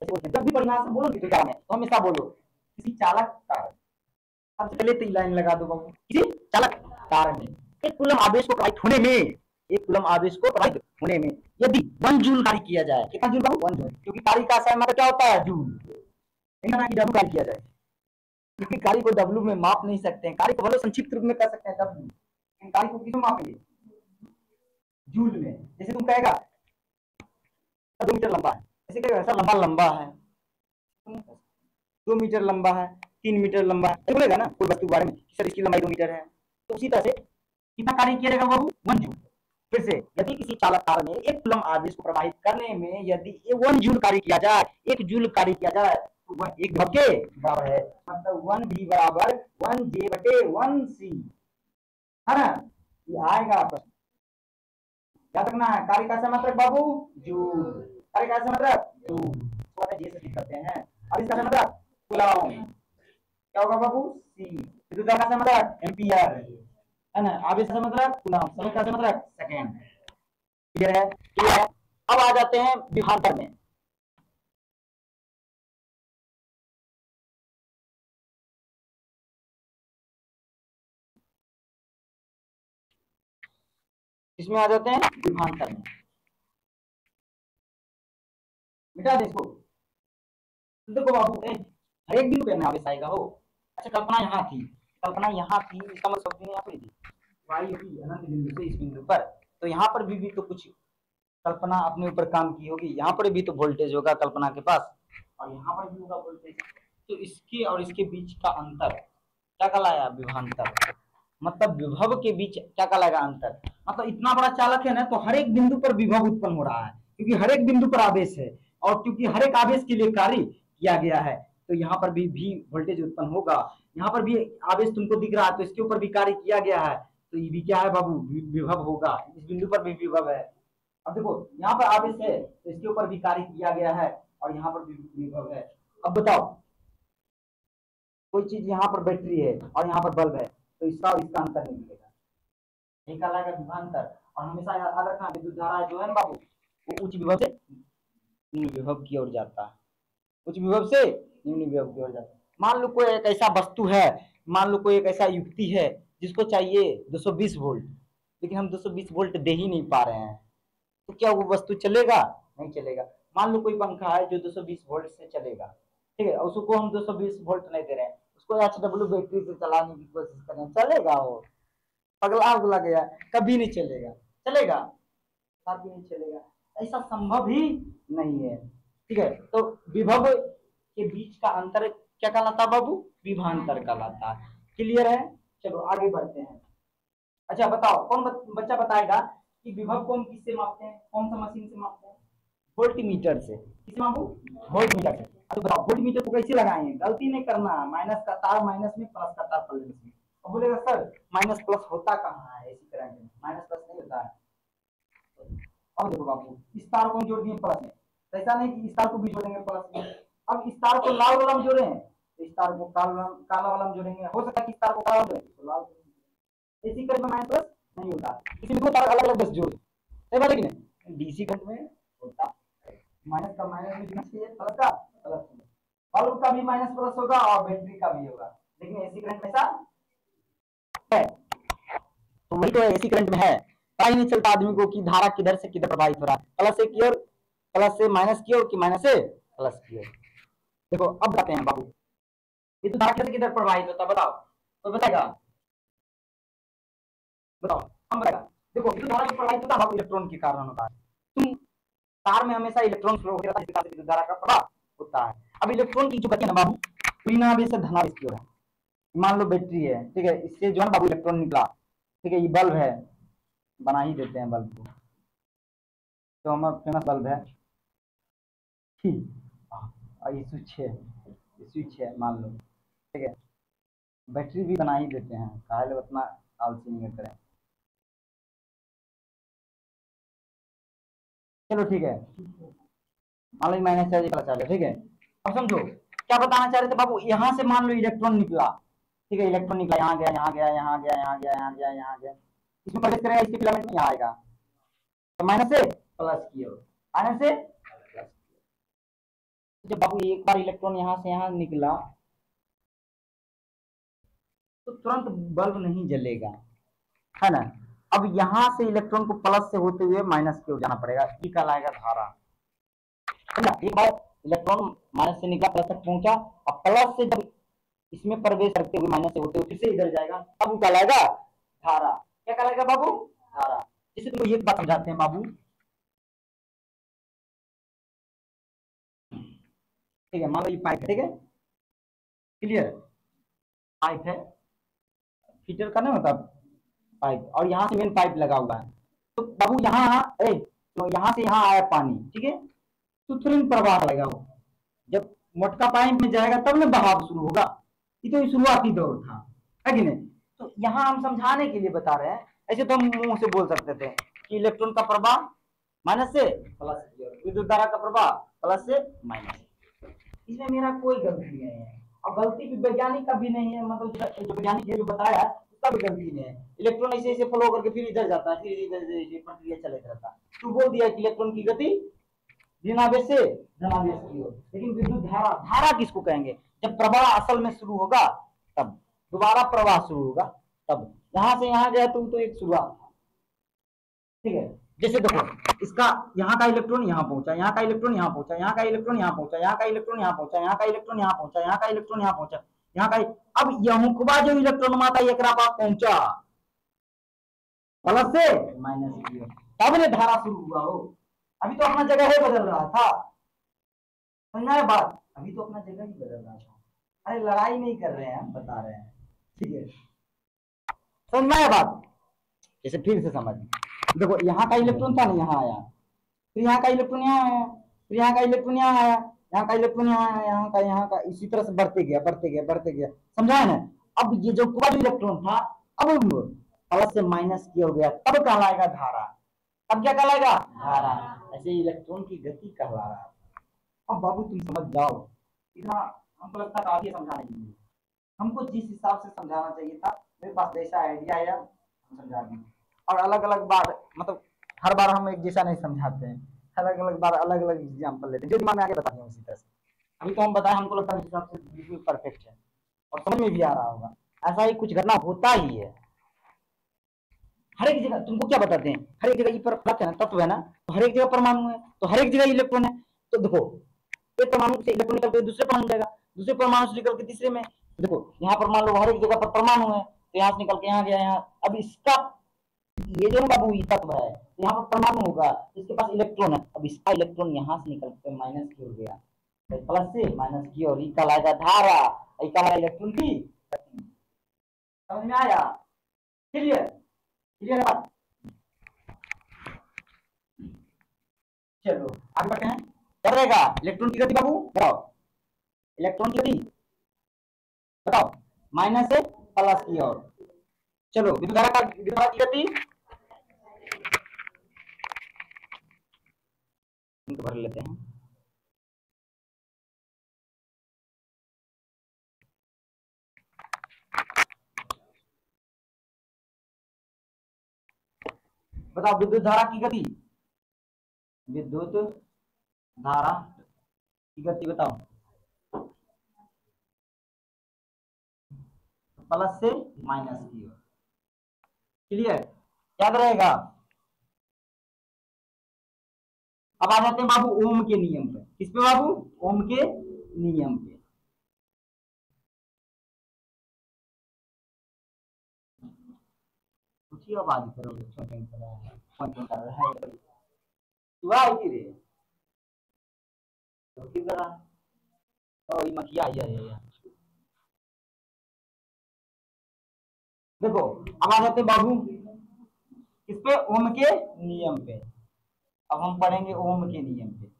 जब भी परिभाषा बोलो तो क्या है, तो हमेशा बोलो किसी चालक तार, सबसे पहले तो लाइन लगा दो बाबू, किसी चालक तार में एक कूलम आवेश को प्रवाहित होने में, एक कूलम आवेश को प्रवाहित होने में यदि 1 जूल कार्य किया जाए, कितना जूल बाबू, 1 जूल, क्योंकि कार्य का आशय मतलब क्या होता है जूल, ना कि डब्ल्यू कार्य किया जाए, क्योंकि कार्य को डब्ल्यू में माप नहीं सकते हैं, कार्य को भले संक्षिप्त रूप में कर सकते हैं डब्ल्यू, लेकिन कार्य को किसमें मापेंगे, जूल में। जैसे तुम कहेगा 2 मीटर लंबा है, ऐसे कहेगा सर लंबा लंबा है, 2 मीटर लंबा है, 3 मीटर लंबा है, तो बोलेगा ना कोई वस्तु के बारे में सर इसकी लंबाई 2 मीटर है, तो उसी तरह से कितना कार्य किया जाएगा बाबू, 1 जूल। फिर से यदि किसी चालक तार में एक कूलम आवेश को प्रवाहित करने में यदि 1 जूल कार्य किया जाए, 1 जूल कार्य किया जाए, तो वह एक विभव के बराबर है, मतलब 1 v बराबर 1 j बटे 1 c, है ना, ये आएगा प्रश्न, याद रखना है। कार्य का मात्रक बाबू जूल, कार्य का मात्रक जूल, तो जे से लिख सकते हैं, और इसका मात्रक कूलम क्या होगा बाबू, सी, विद्युत धारा का मात्रक एम्पियर, है ना, आवेश का मात्रक कूलम, समय का मात्रक सेकंड, क्लियर है, क्लियर है। अब आ जाते हैं विभवांतर में, इसमें आ जाते हैं विभवांतर में, मिटा दे इसको, देखो बाबू हर एक बिंदु पे ना आवेश आएगा हो। अच्छा कल्पना यहाँ थी, कल्पना यहाँ थी, इसका मतलब यहाँ पे थी वायु की अनंत बिंदु से इस बिंदु पर, तो यहाँ पर भी तो कुछ कल्पना अपने ऊपर काम की होगी, यहाँ पर भी तो वोल्टेज होगा कल्पना के पास, और यहाँ पर भी होगा वोल्टेज, तो इसके और इसके बीच का अंतर क्या कहलाया, विभवांतर, मतलब विभव के बीच क्या कहलाएगा, अंतर, मतलब इतना बड़ा चालक है ना, तो हर एक बिंदु पर विभव उत्पन्न हो रहा है, क्योंकि हर एक बिंदु पर आवेश है, और क्योंकि हर एक आवेश के लिए कार्य किया गया है, तो यहाँ पर भी वोल्टेज उत्पन्न होगा, यहाँ पर भी आवेश तुमको दिख रहा है तो इसके ऊपर भी कार्य किया गया है, तो ये भी क्या है बाबू, विभव होगा, इस बिंदु पर भी विभव है। अब देखो यहाँ पर आवेश है तो इसके ऊपर भी कार्य किया गया है, और यहाँ पर भी विभव है। अब बताओ कोई चीज यहाँ पर बैटरी है और यहाँ पर बल्ब है, तो इसका और इसका अंतर नहीं मिलेगा, यही कहलाएगा विभवांतर। और हमेशा याद रखना विद्युत धारा जो है ना बाबू, वो उच्च विभव से निम्न विभव की ओर जाता है, उच्च विभव से निम्न विभव की ओर जाता है। मान लो कोई एक ऐसा वस्तु है, मान लो कोई एक ऐसा युक्ति है जिसको चाहिए 220 वोल्ट, लेकिन हम 220 वोल्ट दे ही नहीं पा रहे हैं, तो क्या वो वस्तु चलेगा? नहीं चलेगा। मान लो कोई पंखा है जो 220 वोल्ट से चलेगा, ठीक है, उसको हम 220 वोल्ट नहीं दे रहे हैं, उसको HW बैटरी से चलाने की कोशिश कर रहे हैं, चलेगा? वो पगला उगला गया, कभी नहीं चलेगा। चलेगा? कभी नहीं चलेगा, ऐसा संभव ही नहीं है। ठीक है, तो विभव के बीच का अंतर क्या कहलाता है बाबू? विभवांतर कहलाता है। क्लियर है? चलो आगे बढ़ते हैं। अच्छा बताओ, कौन बच्चा बताएगा कि विभव को हम किससे मापते हैं, कौन सा मशीन से मापते हैं? वोल्टमीटर से। किससे मापू? वोल्टमीटर से। तो बताओ वोल्टमीटर को कैसे लगाएंगे? गलती नहीं करना, माइनस का तार माइनस में, प्लस का तार प्लस में। अब बोलेगा सर माइनस प्लस होता कहाँ है एसी करंट में? माइनस प्लस नहीं होता है। अब देखो बाबू, इस तार को हम जोड़ दिए प्लस में, तो ऐसा नहीं कि इस तार को भी जोड़ेंगे प्लस में। अब इस तार को लाल वाला में जोड़े हैं, तो इस तार को काला वाला में जोड़ेंगे। हो सकता है कि इस तार को काला जोड़े तो लाल, एसी करंट में माइनस प्लस नहीं होता, इसमें दो तार अलग अलग बस जोड़, सही बात है कि नहीं? डीसी करंट में होता माइनस का माइनस में लिखना चाहिए, प्लस का प्लस में। बल्ब का भी माइनस प्लस होगा और बैटरी का भी होगा, लेकिन एसी करंट में ऐसा है। तो वही तो एसी करंट में है, पता ही नहीं चलता आदमी को कि धारा किधर से किधर प्रवाहित हो रहा है, प्लस से की ओर, प्लस से माइनस की ओर, कि माइनस से प्लस की ओर। देखो अब बताते हैं बाबू, ये तो धारा किधर किधर प्रवाहित होता है, बताओ तो बताएगा? बताओ हम बताएगा। देखो विद्युत धारा जो प्रवाहित होता है बाबू, इलेक्ट्रॉन के कारण होता है। तुम तार में हमेशा इलेक्ट्रॉन फ्लो होता है, जिसके विद्युत धारा का प्रवाह होता है। अब इलेक्ट्रॉन की जो गति है ना बाबू, ऋणावेश से धनावेश की ओर है। मान लो बैटरी है, ठीक है, इससे जो है बाबू इलेक्ट्रॉन निकला, ठीक है, ये बल्ब है, बना ही देते हैं बल्ब को, तो हमारा फेमस बल्ब है, ठीक, और ये स्विच है मान लो, ठीक है, बैटरी भी बना ही देते हैं, काहे उतना आलसी नहीं करें। चलो ठीक है, मान लो माइनस चार्ज पता चले, ठीक है। अब समझो क्या बताना चाह रहे थे बाबू, यहाँ से मान लो इलेक्ट्रॉन निकला, ठीक है, इलेक्ट्रॉन निकला, यहाँ गया, यहाँ गया, यहाँ गया, यहाँ गया, यहाँ गया, यहाँ गया, इसमें प्रवेश करेगा, इसके फिलामेंट में यहाँ आएगा, तो माइनस से प्लस की ओर, माइनस से प्लस। जब बाबू एक बार इलेक्ट्रॉन यहाँ से यहाँ निकला, तो तुरंत बल्ब नहीं जलेगा, है ना? अब यहाँ से इलेक्ट्रॉन को प्लस से होते हुए माइनस की ओर जाना पड़ेगा, ये कहलाएगा धारा। एक बार इलेक्ट्रॉन माइनस से निकला, प्लस तक पहुंचा, और प्लस से जब इसमें प्रवेश करते हुए माइनस से होते हुए फिर से इधर जाएगा, तब वो कहलाएगा धारा। क्या कहलाएगा बाबू? धारा। जैसे तुमको एक बात समझाते हैं बाबू, ठीक है, मान लो ये पाइप है, ठीक है, क्लियर, पाइप है, फीटर का नहीं होता पाइप, और यहाँ से मेन पाइप लगा हुआ है, तो बाबू यहाँ तो यहाँ से यहाँ आया पानी, ठीक है, तो तुरंत प्रवाह लगेगा वो, जब मोटका पाइप में जाएगा तब ना बहाव शुरू होगा, ये तो शुरुआती दौर था, है कि नहीं? तो यहाँ हम समझाने के लिए बता रहे हैं, ऐसे तो हम मुंह से बोल सकते थे कि इलेक्ट्रॉन का प्रवाह माइनस से प्लस, विद्युत धारा का प्रवाह प्लस से माइनस, इसमें मेरा कोई गलती नहीं है, और गलती भी वैज्ञानिक का भी नहीं है, मतलब जो वैज्ञानिक ने जो बताया उसका भी गलती नहीं है। इलेक्ट्रॉन ऐसे ऐसे फ्लो करके फिर इधर जाता है, फिर इधर प्रक्रिया चलता रहता है। तो बोल दिया कि इलेक्ट्रॉन की गति ऋणावेश से धनावेश की ओर, लेकिन विद्युत धारा, धारा किसको कहेंगे? जब प्रवाह असल में शुरू होगा तब, दोबारा प्रवाह शुरू होगा तब। यहाँ से यहाँ गया तो एक शुरुआत था, ठीक है। जैसे देखो इसका यहाँ का इलेक्ट्रॉन यहाँ पहुंचा, यहाँ का इलेक्ट्रॉन यहाँ पहुंचा, यहाँ का इलेक्ट्रॉन यहाँ पहुंचा, यहाँ का इलेक्ट्रॉन यहाँ पहुंचा, यहाँ का इलेक्ट्रॉन यहाँ पहुंचा, यहाँ का इलेक्ट्रॉन यहाँ पहुंचा, यहाँ का, अब यहुकबा जो इलेक्ट्रॉन माता एकरा पास पहुंचा प्लस से माइनस की ओर, तब ने धारा शुरू हुआ हो। अभी तो अपना जगह ही बदल रहा था, समझना है बात, अभी तो अपना जगह ही बदल रहा था। अरे लड़ाई नहीं कर रहे हैं, हम बता रहे हैं, ठीक है, समझना है बात। जैसे फिर से समझ, देखो यहाँ का इलेक्ट्रॉन था ना, यहाँ आया, फिर यहाँ का इलेक्ट्रॉन यहाँ आया, फिर यहाँ का इलेक्ट्रॉन यहाँ आया, यहाँ का इलेक्ट्रॉन यहाँ आया, यहाँ का इसी तरह से बढ़ते गया, बढ़ते गया, बढ़ते गया, समझा है ना? अब ये जो पूरा इलेक्ट्रॉन था, अब प्लस से माइनस किया हो गया, तब कहलाएगा धारा। अब क्या कहलाएगा? धारा। ऐसे इलेक्ट्रॉन की गति कहला रहा है। अब बाबू तुम समझ जाओ, इतना हमको लगता है काफी समझाने के लिए। हमको जिस हिसाब से समझाना चाहिए था, मेरे पास जैसा आइडिया आया हम समझा दिए। और अलग अलग बार मतलब हर बार हम एक जैसा नहीं समझाते हैं, अलग अलग बार अलग अलग एग्जाम्पल लेते हैं, जो दिमाग में आगे बताते हैं उसी तरह से। अभी तो हम बताएं, हमको लगता है हिसाब से बिल्कुल परफेक्ट है और समझ में भी आ रहा होगा। ऐसा ही कुछ घटना होता ही है हर एक जगह। तुमको क्या बताते हैं, हर एक जगह पर तत्व है ना, तो हर एक जगह परमाणु है, तो हर एक जगह इलेक्ट्रॉन है। तो देखो एक परमाणु से इलेक्ट्रॉन निकल के दूसरे परमाणु जाएगा, दूसरे परमाणु से निकल के तीसरे में। देखो यहाँ पर मान लो हर एक जगह पर परमाणु है, तो यहाँ से निकल के यहाँ गया यहाँ। अब इसका ये जो बाबू ये तत्व है, तो यहाँ पर परमाणु होगा, इसके पास इलेक्ट्रॉन है। अब इसका इलेक्ट्रॉन यहाँ से निकल के माइनस की ओर गया, प्लस से माइनस की ओर, ये कहलाएगा धारा, ये कहलाएगा इलेक्ट्रॉन की गति। समझ में आया? क्लियर? क्लियर बात? चलो आगे बढ़ते हैं। क्या रहेगा इलेक्ट्रॉन की गति बाबू? बताओ इलेक्ट्रॉन की गति बताओ, माइनस से प्लस की ओर। चलो विद्युत धारा की गति भर लेते हैं। बताओ विद्युत धारा की गति, विद्युत धारा की गति बताओ, प्लस से माइनस की ओर। क्लियर? याद रहेगा? अब आ जाते हैं बाबू ओम के नियम पे। किस पे बाबू? ओम के नियम पे। पूछिए आवाज करोगे, देखो अब आ जाते बाबू किस पे? ओम के नियम पे। अब हम पढ़ेंगे ओम के नियम पे,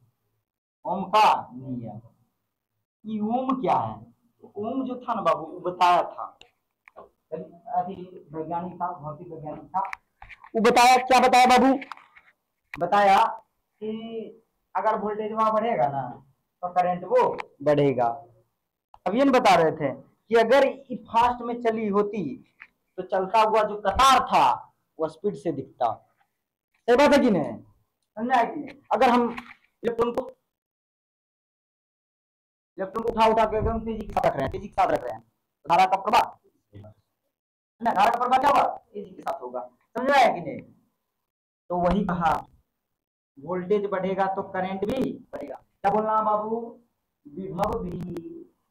ओम का नियम। ये ओम क्या है? ओम जो था ना बाबू, वो बताया था, वैज्ञानिक था, भौतिक वैज्ञानिक था, वो बताया क्या बताया बाबू? बताया कि अगर वोल्टेज वहां बढ़ेगा ना तो करंट वो बढ़ेगा। अब ये बता रहे थे कि अगर फास्ट में चली होती तो चलता हुआ जो कतार था वो स्पीड से दिखता। सही बात है कि नहीं? समझा है कि नहीं? अगर हम इलेक्ट्रॉन को उठा के एकदम तेजी के साथ रख रहे हैं, तेजी के साथ रख रहे हैं, तो धारा का प्रवाह धारा का प्रवाह क्या होगा? तेजी के साथ होगा। समझ आया कि नहीं? तो वही कहा वोल्टेज बढ़ेगा तो करंट भी बढ़ेगा। क्या बोलना बाबू? विभव भी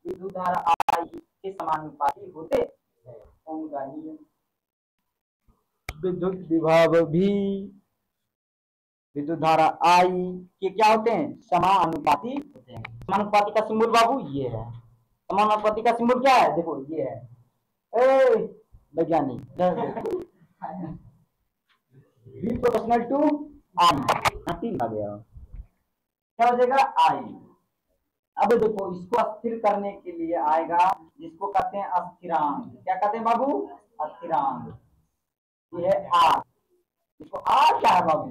विद्युत धारा आई के समानुपाती होते हैं। ओम का नियम। विद्युत विभव भी विद्युत धारा आई के क्या होते हैं? समानुपाती होते हैं। समानुपाती का सिंबल बाबू ये है। समानुपाती का सिंबल क्या है? देखो ये है, वैज्ञानिक प्रोपोर्शनल टू आई आ गया। क्या हो जाएगा? आई। अब देखो इसको स्थिर करने के लिए आएगा जिसको कहते हैं अस्थिरांक। क्या कहते हैं बाबू? अस्थिरांक। ये है आर। इसको आर क्या है बाबू?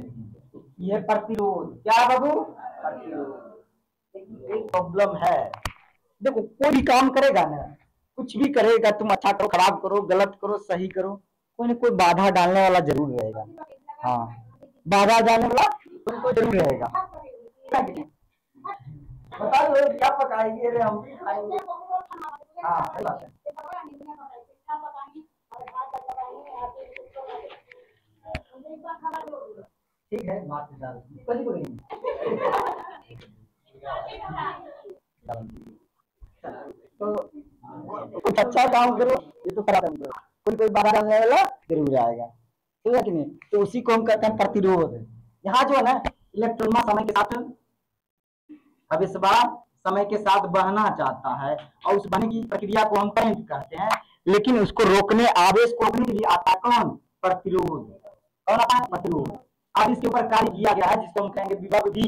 ये प्रतिरोध। क्या है बाबू? प्रतिरोध। एक प्रॉब्लम है, देखो कोई भी काम करेगा ना, कुछ भी करेगा, तुम अच्छा करो, खराब करो, गलत करो, सही करो, कोई ना कोई बाधा डालने वाला जरूर रहेगा। हाँ, बाधा डालने वाला कोई जरूर रहेगा। बताओ क्या पकाएंगे? अरे हम भी खाएंगे। हाँ सही बात है। ठीक है, बात कभी करेंगे। तो कुछ अच्छा काम करो, ये तो खराब काम करो, कोई बाधा डालने वाला जरूर आएगा। ठीक है कि नहीं? तो उसी को हम कहते हैं प्रतिरोध। यहाँ जो है ना, इलेक्ट्रॉन समय के साथ अब इस बार समय के साथ बहना चाहता है और उस बहने की प्रक्रिया को हम करंट कहते हैं, लेकिन उसको रोकने, आवेश को रोकने के लिए आता कौन? प्रतिरोध। कौन आता है? प्रतिरोध। अब इसके ऊपर कार्य किया गया है जिसको हम कहेंगे विभव भी।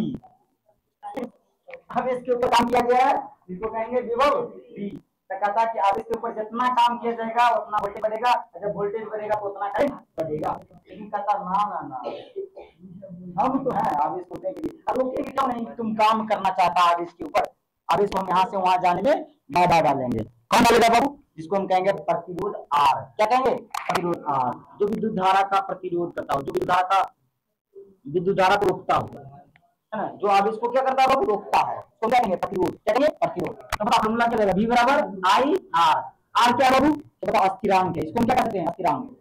अब इसके ऊपर काम किया गया है जिसको कहेंगे विभव भी। तो कहता है कि आवेश के ऊपर जितना काम किया जाएगा उतना वोल्टेज बढ़ेगा, जब वोल्टेज बढ़ेगा तो उतना करंट बढ़ेगा। लेकिन कहता ना ना ना, हम तो है आवेश रोकने के लिए। अब रोकने क्यों नहीं? तुम काम करना चाहता है आवेश के ऊपर, आवेश को हम यहाँ से वहां जाने में बाधा डालेंगे। कौन डालेगा बाबू? जिसको हम कहेंगे प्रतिरोध आर। क्या कहेंगे? प्रतिरोध आर, जो विद्युत धारा का प्रतिरोध करता हो, जो विद्युत धारा को रोकता हो, है ना, जो आवेश को क्या करता है, वो रोकता है, तो क्या कहेंगे? प्रतिरोध। क्या कहेंगे? प्रतिरोध। तो बता फॉर्मूला क्या रहेगा? V बराबर आई आर। आर क्या बाबू? तो बता स्थिरांक है, इसको हम क्या कहते हैं? स्थिरांक।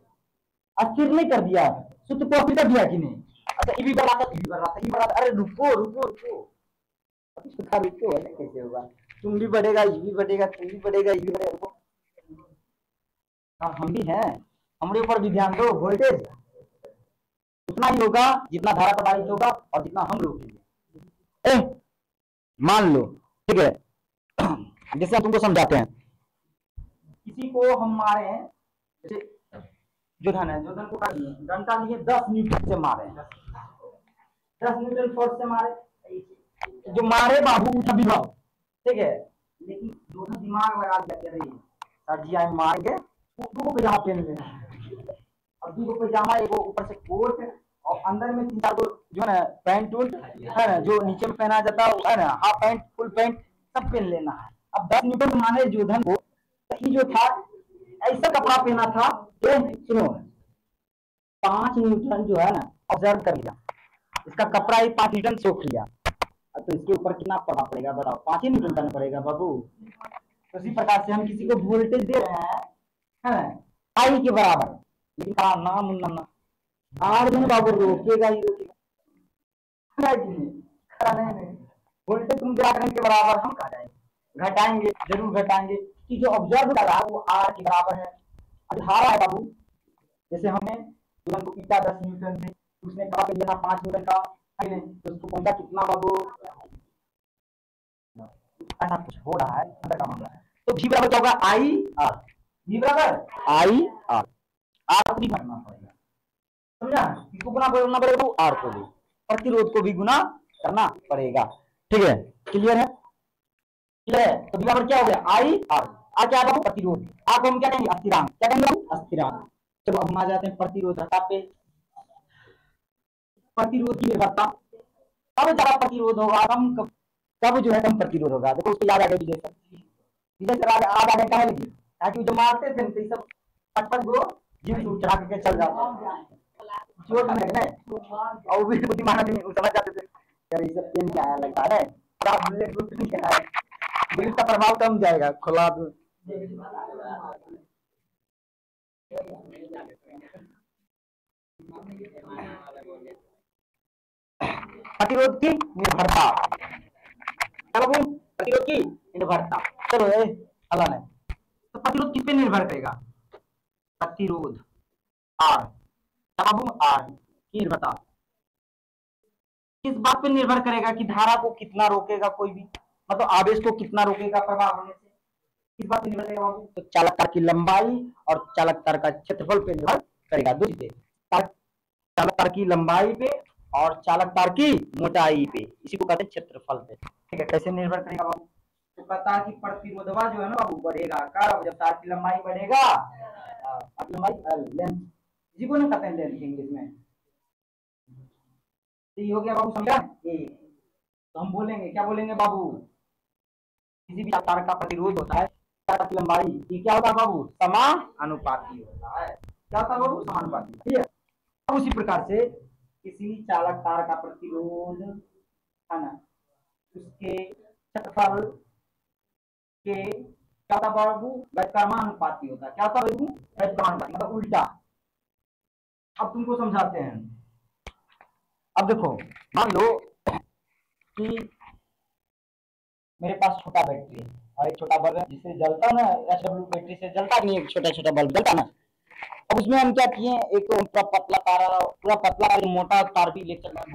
अस्थिर नहीं कर दिया, सूत्र को अस्थिर कर दिया कि नहीं? अच्छा ई बढ़ा, अरे रुको रुको रुको, रुको, ऐसे कैसे होगा? तुम भी बढ़ेगा, ये भी बढ़ेगा, तुम भी बढ़ेगा, ये भी बढ़ेगा, रुको। हाँ हम भी हैं, हमारे ऊपर भी ध्यान दो। वोल्टेज उतना ही होगा जितना धारा प्रवाहित होगा और जितना हम रोकेंगे। मान लो, ठीक है, जैसे हम तुमको समझाते हैं, किसी को हम मारे हैं, जैसे जोधन है, जोधन को डंडा लिए 10 न्यूटन से मारे, 10 न्यूटन फोर्स से मारे, जो मारे बाबू उठा विभव, ठीक है, लेकिन जोधन दिमाग लगा दिया, रही सर जी आए मारेंगे, दो पैजामा पहन लेना, और दो पैजामा, एक ऊपर से कोट और अंदर में 3-4 गो जो है ना पैंट उल्ट है ना, जो नीचे में पहना जाता है ना, हाफ पैंट फुल पैंट सब पहन लेना है। अब 10 न्यूटन माने जोधन को, तो ये जो था ऐसा कपड़ा पहना था, सुनो 5 न्यूटन जो है ना, ऑब्जर्व कर लिया, इसका कपड़ा ही 5 न्यूटन सोख लिया, तो इसके ऊपर कितना पड़ना पड़ेगा बताओ? 5 ही न्यूटन करना पड़ेगा बाबू। तो इसी प्रकार से हम किसी को वोल्टेज दे रहे हैं, है ना, आई के बराबर, लेकिन कहा ना मुन्ना ना आर में बाबू रोकेगा ही रोकेगा, नहीं वोल्टेज तुम ग्राहक के बराबर हम कहा जाएंगे, घटाएंगे, जरूर घटाएंगे, कि जो ऑब्जर्व कर रहा है वो आर के बराबर है। अब धारा है बाबू, जैसे हमने तुरंत को पीटा 10 न्यूटन से, उसने कहा कि लेना 5 न्यूटन का, है नहीं, तो उसको पहुंचा कितना बाबू? ऐसा कुछ हो रहा है अंदर का मामला है। तो V बराबर क्या होगा? I R. V बराबर आई आर, आर को भी घटाना पड़ेगा, समझा? इसको गुना करना पड़ेगा, तो आर को भी, प्रतिरोध को भी गुना करना पड़ेगा, ठीक है? क्लियर है? क्लियर है? तो V बराबर क्या हो गया? I R. आर क्या है? प्रतिरोध। आर को हम क्या कहेंगे? स्थिरांक। क्या कहेंगे? स्थिरांक। चलो अब हम आ जाते हैं प्रतिरोधकता पे। प्रतिरोध की निर्भरता, कब ज्यादा प्रतिरोध होगा, कब जो है कम प्रतिरोध होगा? देखो उसको याद आ गया विजय सर, विजय सर आज आ गए कहा लगी, ताकि जो मारते थे तो सब 55 गो जीव चढ़ा के चल जाता, चोट में है और भी बुद्धिमान आदमी समझ जाते थे, यार ये सब पेन क्या आया लगता है, बुलेट का प्रभाव कम जाएगा, खुला दो। प्रतिरोध की निर्भरता, क्या बाबू? प्रतिरोध की निर्भरता। चलो अल्लाह ने, तो प्रतिरोध किस पे निर्भर करेगा? प्रतिरोध आर, बाबू आर की निर्भरता किस बात पे निर्भर करेगा? कि धारा को कितना रोकेगा, कोई भी मतलब आवेश को कितना रोकेगा प्रवाह होने से, किस बात पे निर्भर करेगा बाबू? तो चालक तार की लंबाई और चालक तार का क्षेत्रफल पे निर्भर करेगा, दो चीजें, चालक तार की लंबाई पे और चालक तार की मोटाई पे, इसी को कहते हैं क्षेत्रफल पे, ठीक है? कैसे निर्भर करेगा बाबू? तो कहता है कि प्रतिरोधवा जो है ना बाबू बढ़ेगा, कब? जब तार की लंबाई बढ़ेगा, लंबाई लेंथ, इसी को ना कहते हैं लेंथ इंग्लिश में। ये हो गया बाबू, समझा? तो हम बोलेंगे, क्या बोलेंगे बाबू? किसी भी तार का प्रतिरोध होता है, तार की लंबाई ये क्या होता है बाबू? समानुपाती होता है। क्या होता है बाबू? समानुपाती, ठीक है? उसी प्रकार से किसी चालक तार का प्रतिरोध है ना, उसके क्षेत्रफल के क्या होता बाबू? व्युत्क्रमानुपाती होता है। क्या होता बाबू? व्युत्क्रमानुपाती, मतलब उल्टा। अब तुमको समझाते हैं। अब देखो, मान लो कि मेरे पास छोटा बैटरी और एक छोटा बल्ब है, जिससे जलता ना, एसडब्ल्यू बैटरी से जलता नहीं, एक छोटा छोटा बल्ब जलता ना। अब उसमें हम क्या किए, एक पूरा पतला तार, पूरा पतला मोटा तार भी ले चल रहा है,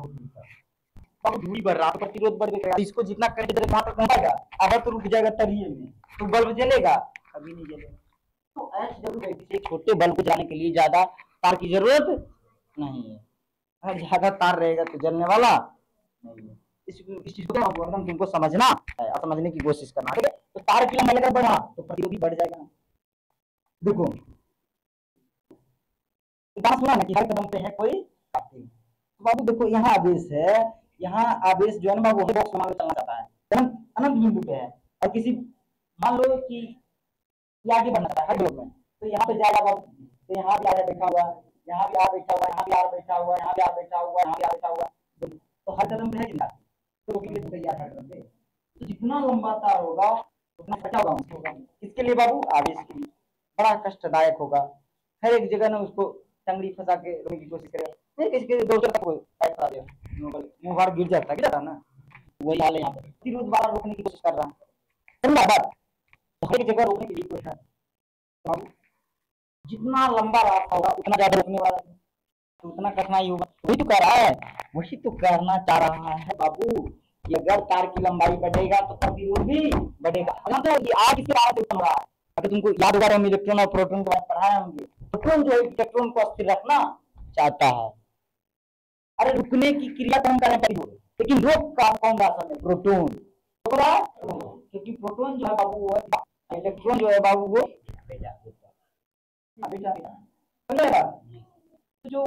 अब दूरी बढ़ रहा है, प्रतिरोध बढ़ गया, इसको जितना करंट दे वहां तक पहुंचाएगा, अब तो रुक जाएगा तरिए में, तो बल्ब जलेगा? कभी नहीं जलेगा। तो एसडब्ल्यू बैटरी से छोटे बल्ब को जलाने के लिए ज्यादा तार की जरूरत नहीं है, अगर ज्यादा तार रहेगा तो जलने वाला नहीं है। इस चीज को एकदम तुमको समझना है और समझने की कोशिश करना, ठीक है? तो तार की लंबाई अगर बढ़ा तो प्रतिरोध भी बढ़ जाएगा। देखो बात सुना ना कि हर कदम पे है कोई काफी, तो बाबू देखो यहाँ आवेश है, यहाँ आवेश जो है ना वो बॉक्स बना के चलना चाहता है, अनंत बिंदु पे है, और किसी मान लो कि ये आगे बढ़ना है हर ब्लॉक में। तो यहाँ पे जाएगा बाबू, तो यहाँ भी आगे बैठा हुआ, यहाँ भी आ बैठा हुआ, यहाँ भी आ बैठा हुआ, यहाँ भी आ बैठा हुआ, यहाँ भी आ बैठा हुआ, तो हर कदम पे है जिंदा, तो रोकने के लिए तैयार हर कदम पे। तो जितना लंबा तार होगा उतना बचा होगा, किसके लिए बाबू? आवेश के लिए। बड़ा कष्टदायक होगा, हर एक जगह ना उसको टंगड़ी फंसा के रोकने की कोशिश करेगा, नहीं किसी के दोस्तों तक करा दे, मुंह बार गिर जाता ना, वही हाल है यहाँ पे। प्रतिरोध वाला रोकने की कोशिश कर रहा है, समझा बात? तो हर एक जगह रोकने की कोशिश है, तो जितना लंबा रास्ता होगा उतना ज्यादा रोकने वाला है, तो उतना कठिनाई होगा। वही तो कह रहा है, वही तो कहना चाह रहा है बाबू कि अगर तार की लंबाई बढ़ेगा तो प्रतिरोध भी बढ़ेगा। आज इसके बाद उत्पन्न रहा है, अगर तुमको याद होगा हम इलेक्ट्रॉन और प्रोटॉन के बारे में पढ़ाए होंगे। प्रोटॉन जो है इलेक्ट्रॉन को स्थिर रखना चाहता है, अरे रुकने की क्रिया कौन कर रहा है, लेकिन रोक का कौन रास्ता है? प्रोटॉन, क्योंकि प्रोटॉन जो है बाबू वो इलेक्ट्रॉन जो है बाबू वो समझेगा। तो जो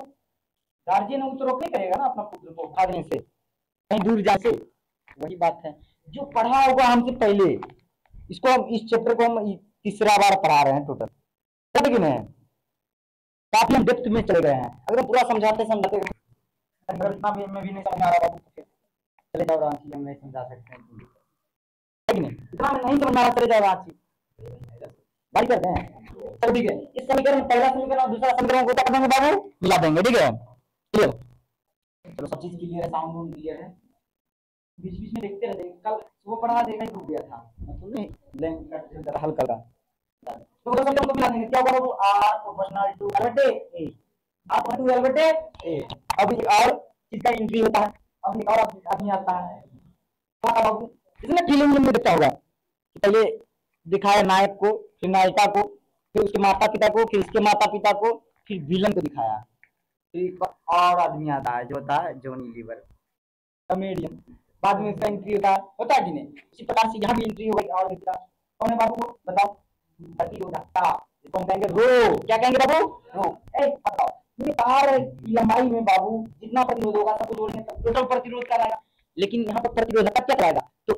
गार्जियन है वो तो रोक नहीं करेगा ना अपना पुत्र को भागने से, कहीं दूर जाके। वही बात है, जो पढ़ा होगा हमसे पहले, इसको हम इस चैप्टर को हम तीसरा बार पढ़ा रहे हैं टोटल, लेकिन है काफी हम डेप्थ में चले गए हैं। अगर हम पूरा समझाते समझाते इतना मैं भी नहीं समझ आ रहा, चले जाओ रांची, हम नहीं समझा सकते हैं, लेकिन इतना नहीं समझ आ रहा, चले जाओ रांची, बात करते हैं। चलो ठीक है, इस समीकरण पहला समीकरण और दूसरा समीकरण को क्या कर देंगे बाबू? मिला देंगे, ठीक है, क्लियर। चलो सब चीज क्लियर है, साउंड वाउंड क्लियर है, बीच बीच में देखते रहते। कल वो पढ़ा देखा ही डूब गया था, तुमने ब्लैंक कट हल्का का, तो वो समीकरण को मिला देंगे। क्या होगा बाबू? r प्रोपोर्शनल टू l बटे a, r proportional to l बटे a। अब एक और चीज का एंट्री होता है, अब एक और आदमी आता है, क्या बाबू? इसमें फीलिंग में देखता होगा, पहले दिखाया नायक को, फिर नायिका को, फिर उसके माता पिता को, फिर उसके माता पिता को, फिर विलन को दिखाया, फिर और आदमी आता है जो होता है जॉनी लीवर, कॉमेडियन। बाद में इसका एंट्री होता है कि नहीं? इसी प्रकार से यहाँ भी एंट्री होगी। और कौन है बाबू? बताओ। प्रतिरोधकता, इसको हम कहेंगे रो। क्या कहेंगे बाबू? रो। बताओ, मुझे तार की लंबाई में बाबू जितना प्रतिरोध होगा सब जोड़ने टोटल प्रतिरोध कराएगा, लेकिन यहाँ पर प्रतिरोधकता क्या कराएगा? तो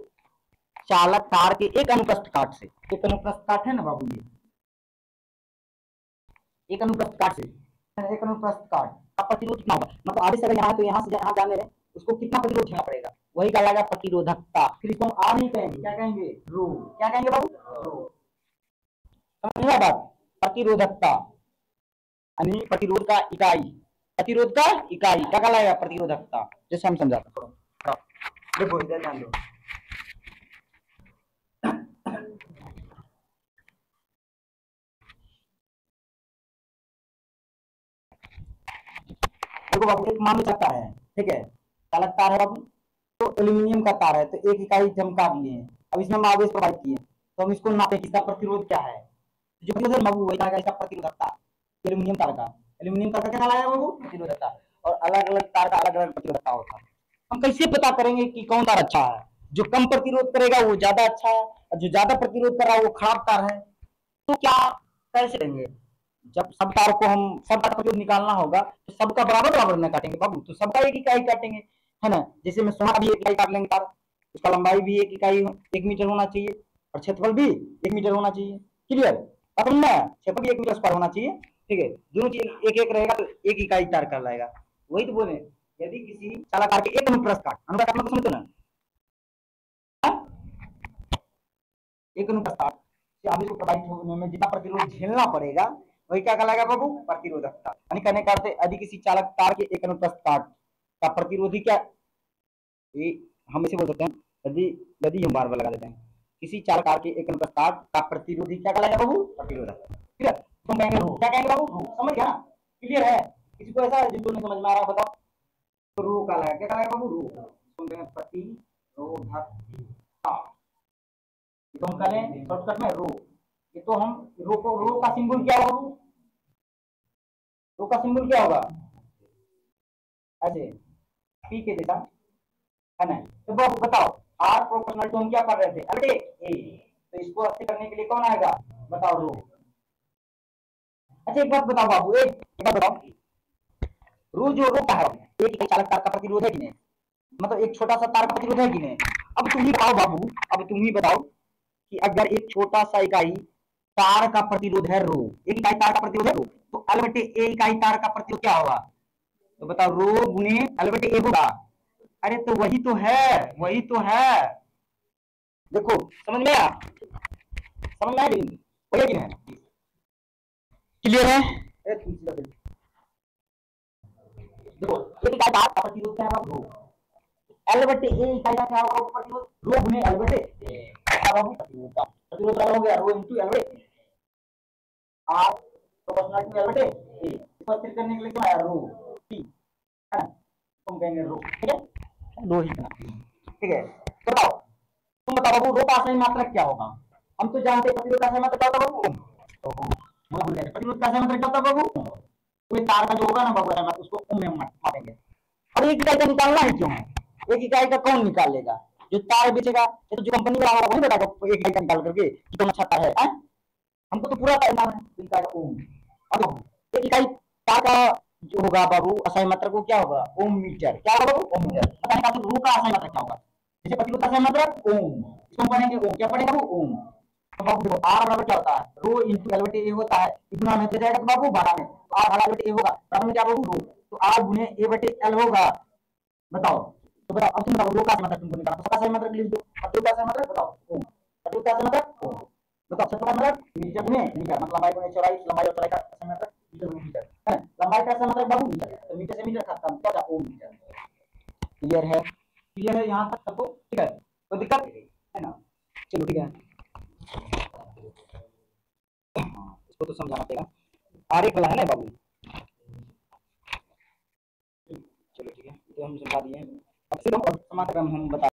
चालक तार के एक अनुप्रस्थ काट से, एक अनुप्रस्थ काट है ना बाबू, ये एक अनुप्रस्थ काट से, एक अनुप्रस्थ काट का प्रतिरोध कितना होगा? मतलब आगे से अगर यहाँ तो यहाँ से यहाँ जाने में उसको कितना प्रतिरोध झेलना पड़ेगा, वही कहलाएगा प्रतिरोधकता। फिर इसको हम आर नहीं कहेंगे, क्या कहेंगे? रो। क्या कहेंगे बाबू? रो। समझिए बात? प्रतिरोधकता यानी प्रतिरोध का इकाई, प्रतिरोध का इकाई क्या कहलाएगा? प्रतिरोधकता। जैसे हम समझाते हैं, देखो इधर ध्यान दो, देखो बाबू एक मान लो तार है, ठीक है, चालक तार है बाबू, तो एल्यूमिनियम का तार है, तो एक इकाई हम काट लिए हैं, अब इसमें हम आवेश प्रोवाइड किए, तो हम इसको नापे इसका प्रतिरोध क्या है, जो प्रतिरोध बाबू वही आएगा इसका प्रतिरोधकता। एल्यूमिनियम तार का, एल्यूमिनियम तार का क्या लाया बाबू? प्रतिरोधकता। और अलग अलग तार का अलग अलग प्रतिरोधकता होता है। हम कैसे पता करेंगे कि कौन तार अच्छा है? जो कम प्रतिरोध करेगा वो ज्यादा अच्छा है, और जो ज्यादा प्रतिरोध कर रहा है वो खराब तार है। तो क्या कैसे करेंगे? जब सब तार को हम सब तार प्रतिरोध निकालना होगा तो सबका बराबर बराबर न काटेंगे बाबू, तो सबका एक इकाई काटेंगे, है ना? जैसे में सोना भी एक इकाई काट लेंगे तार, उसका लंबाई भी एक इकाई 1 मीटर होना चाहिए, और क्षेत्रफल भी 1 मीटर होना चाहिए। क्लियर? पता ना, क्षेत्रफल भी 1 मीटर स्क्वायर होना चाहिए, ठीक है। दोनों चीज एक एक रहेगा तो एक इकाई तार कहलाएगा। वही तो बोले, यदि किसी चालक तार के एक अनुप्रस्थ काट, अनुप्रस्थ काट मतलब समझते ना, एक अनुप्रस्थ काट से आवेश को प्रवाहित होने में जितना प्रतिरोध झेलना पड़ेगा वही क्या कहलाएगा बाबू? प्रतिरोधकता। यानी कहने का अर्थ है यदि किसी चालक तार के एक अनुप्रस्थ काट का प्रतिरोधी क्या, ये हम इसे बोल सकते हैं, यदि यदि हम बार बार लगा देते हैं, किसी चालक तार के एक अनुप्रस्थ काट का प्रतिरोधी क्या कहलाएगा बाबू? प्रतिरोधक। क्लियर? तुम कहेंगे रो, क्या कहेंगे बाबू? रो। समझ गया? क्लियर है? किसी को ऐसा जिनको नहीं समझ में आ रहा बताओ, तो रो कहलाएगा, क्या कहलाएगा बाबू? रो। तुम कहेंगे प्रतिरोधकता, तो हम करें शॉर्टकट में रो। ये तो हम रो को, रो का सिंबल क्या होगा? रो का सिंबल क्या होगा? ऐसे पी के जैसा, है ना? तो बताओ, आर प्रोपोर्शनल टू हम क्या पढ़ रहे थे? अरे ए, तो इसको अस्थिर करने के लिए कौन आएगा? बताओ, रो। अच्छा एक बात बताओ बाबू, एक बात बताओ, रो जो रो का है एक चालक तार का प्रतिरोध है कि नहीं? मतलब एक छोटा सा तार का प्रतिरोध है कि नहीं? अब तुम ही बताओ बाबू, अब तुम ही बताओ कि अगर एक छोटा सा इकाई तार का प्रतिरोध है रो, एक इकाई तार का प्रतिरोध है रो, तो L बटे ए इकाई तार का प्रतिरोध क्या होगा? तो बताओ, रो गुने L बटे ए होगा। अरे तो वही तो है, वही तो है। देखो समझ में आया, समझ में आया कि नहीं है? क्लियर है? देखो एक इकाई तार का प्रतिरोध क्या है रो, L बटे ए इकाई का क्या होगा प्रतिरोध, रो गुने L बटे ए। प्रतिरोध हो गया रो इंटू L बटे आर प्रोपोर्शनल टू L बटे ए। इसको स्थिर करने के लिए क्या है रो टी, है ना, तुम कहेंगे रो, ठीक है, रो ही करना, ठीक है। बताओ, तुम बताओ बाबू रो का सही मात्रक क्या होगा? हम तो जानते हैं प्रतिरोध का सही मात्रक क्या होता है बाबू, प्रतिरोध का सही मात्रक क्या होता है बाबू? कोई तार का जो होगा ना बाबू मतलब उसको ओम में मापेंगे। और एक इकाई का निकालना है क्यों है? एक इकाई का कौन निकालेगा? जो तार बेचेगा, ये तो जो कंपनी वाला होगा वही बताएगा एक इकाई का निकाल करके कि कौन अच्छा तार है। हमको तो पूरा करना है तो इकाई का ओम। अब एक इकाई तार का जो होगा बाबू असाई मात्रक को क्या होगा? ओम मीटर। क्या होगा बाबू? ओम मीटर। बताने का रो का असाई मात्रक क्या होगा? जैसे प्रतिरोध का असाई मात्रक ओम, इसको पढ़ेंगे ओम, क्या पढ़ेंगे बाबू? ओम। तो बाबू देखो आर बराबर क्या होता है? रो इंटू एल बटे ए होता है, गुना में जाएगा तो बाबू भागा में, तो आर भागा एल बटे ए होगा, बराबर में क्या बाबू रो, तो आर गुने ए बटे एल होगा। बताओ, तो बताओ अब तुम बताओ रो का असाई मात्रक तुमको निकालना, तो सबका असाई मात्रक लिख दो। प्रतिरोध का असाई मात्रक बताओ ओम, प्रतिरोध का असाई मात्रक ओम। बताओ सबसे पहला मतलब मीटर गुने मीटर, मतलब लंबाई गुने चौड़ाई, लंबाई और चौड़ाई का असाई मात्रक मीटर गुने मीटर, है ना? लंबाई का असाई मात्रक बाबू मीटर, तो मीटर से मीटर खत्म, क्या होता है? ओम मीटर। क्लियर है? क्लियर है यहाँ तक सबको? ठीक है, तो दिक्कत है ना? चलो ठीक है, इसको तो समझाना पड़ेगा, आरेख वाला है ना बाबू। चलो ठीक है, तो हम समझा दिए। अब फिर हम समाक्रम हम बता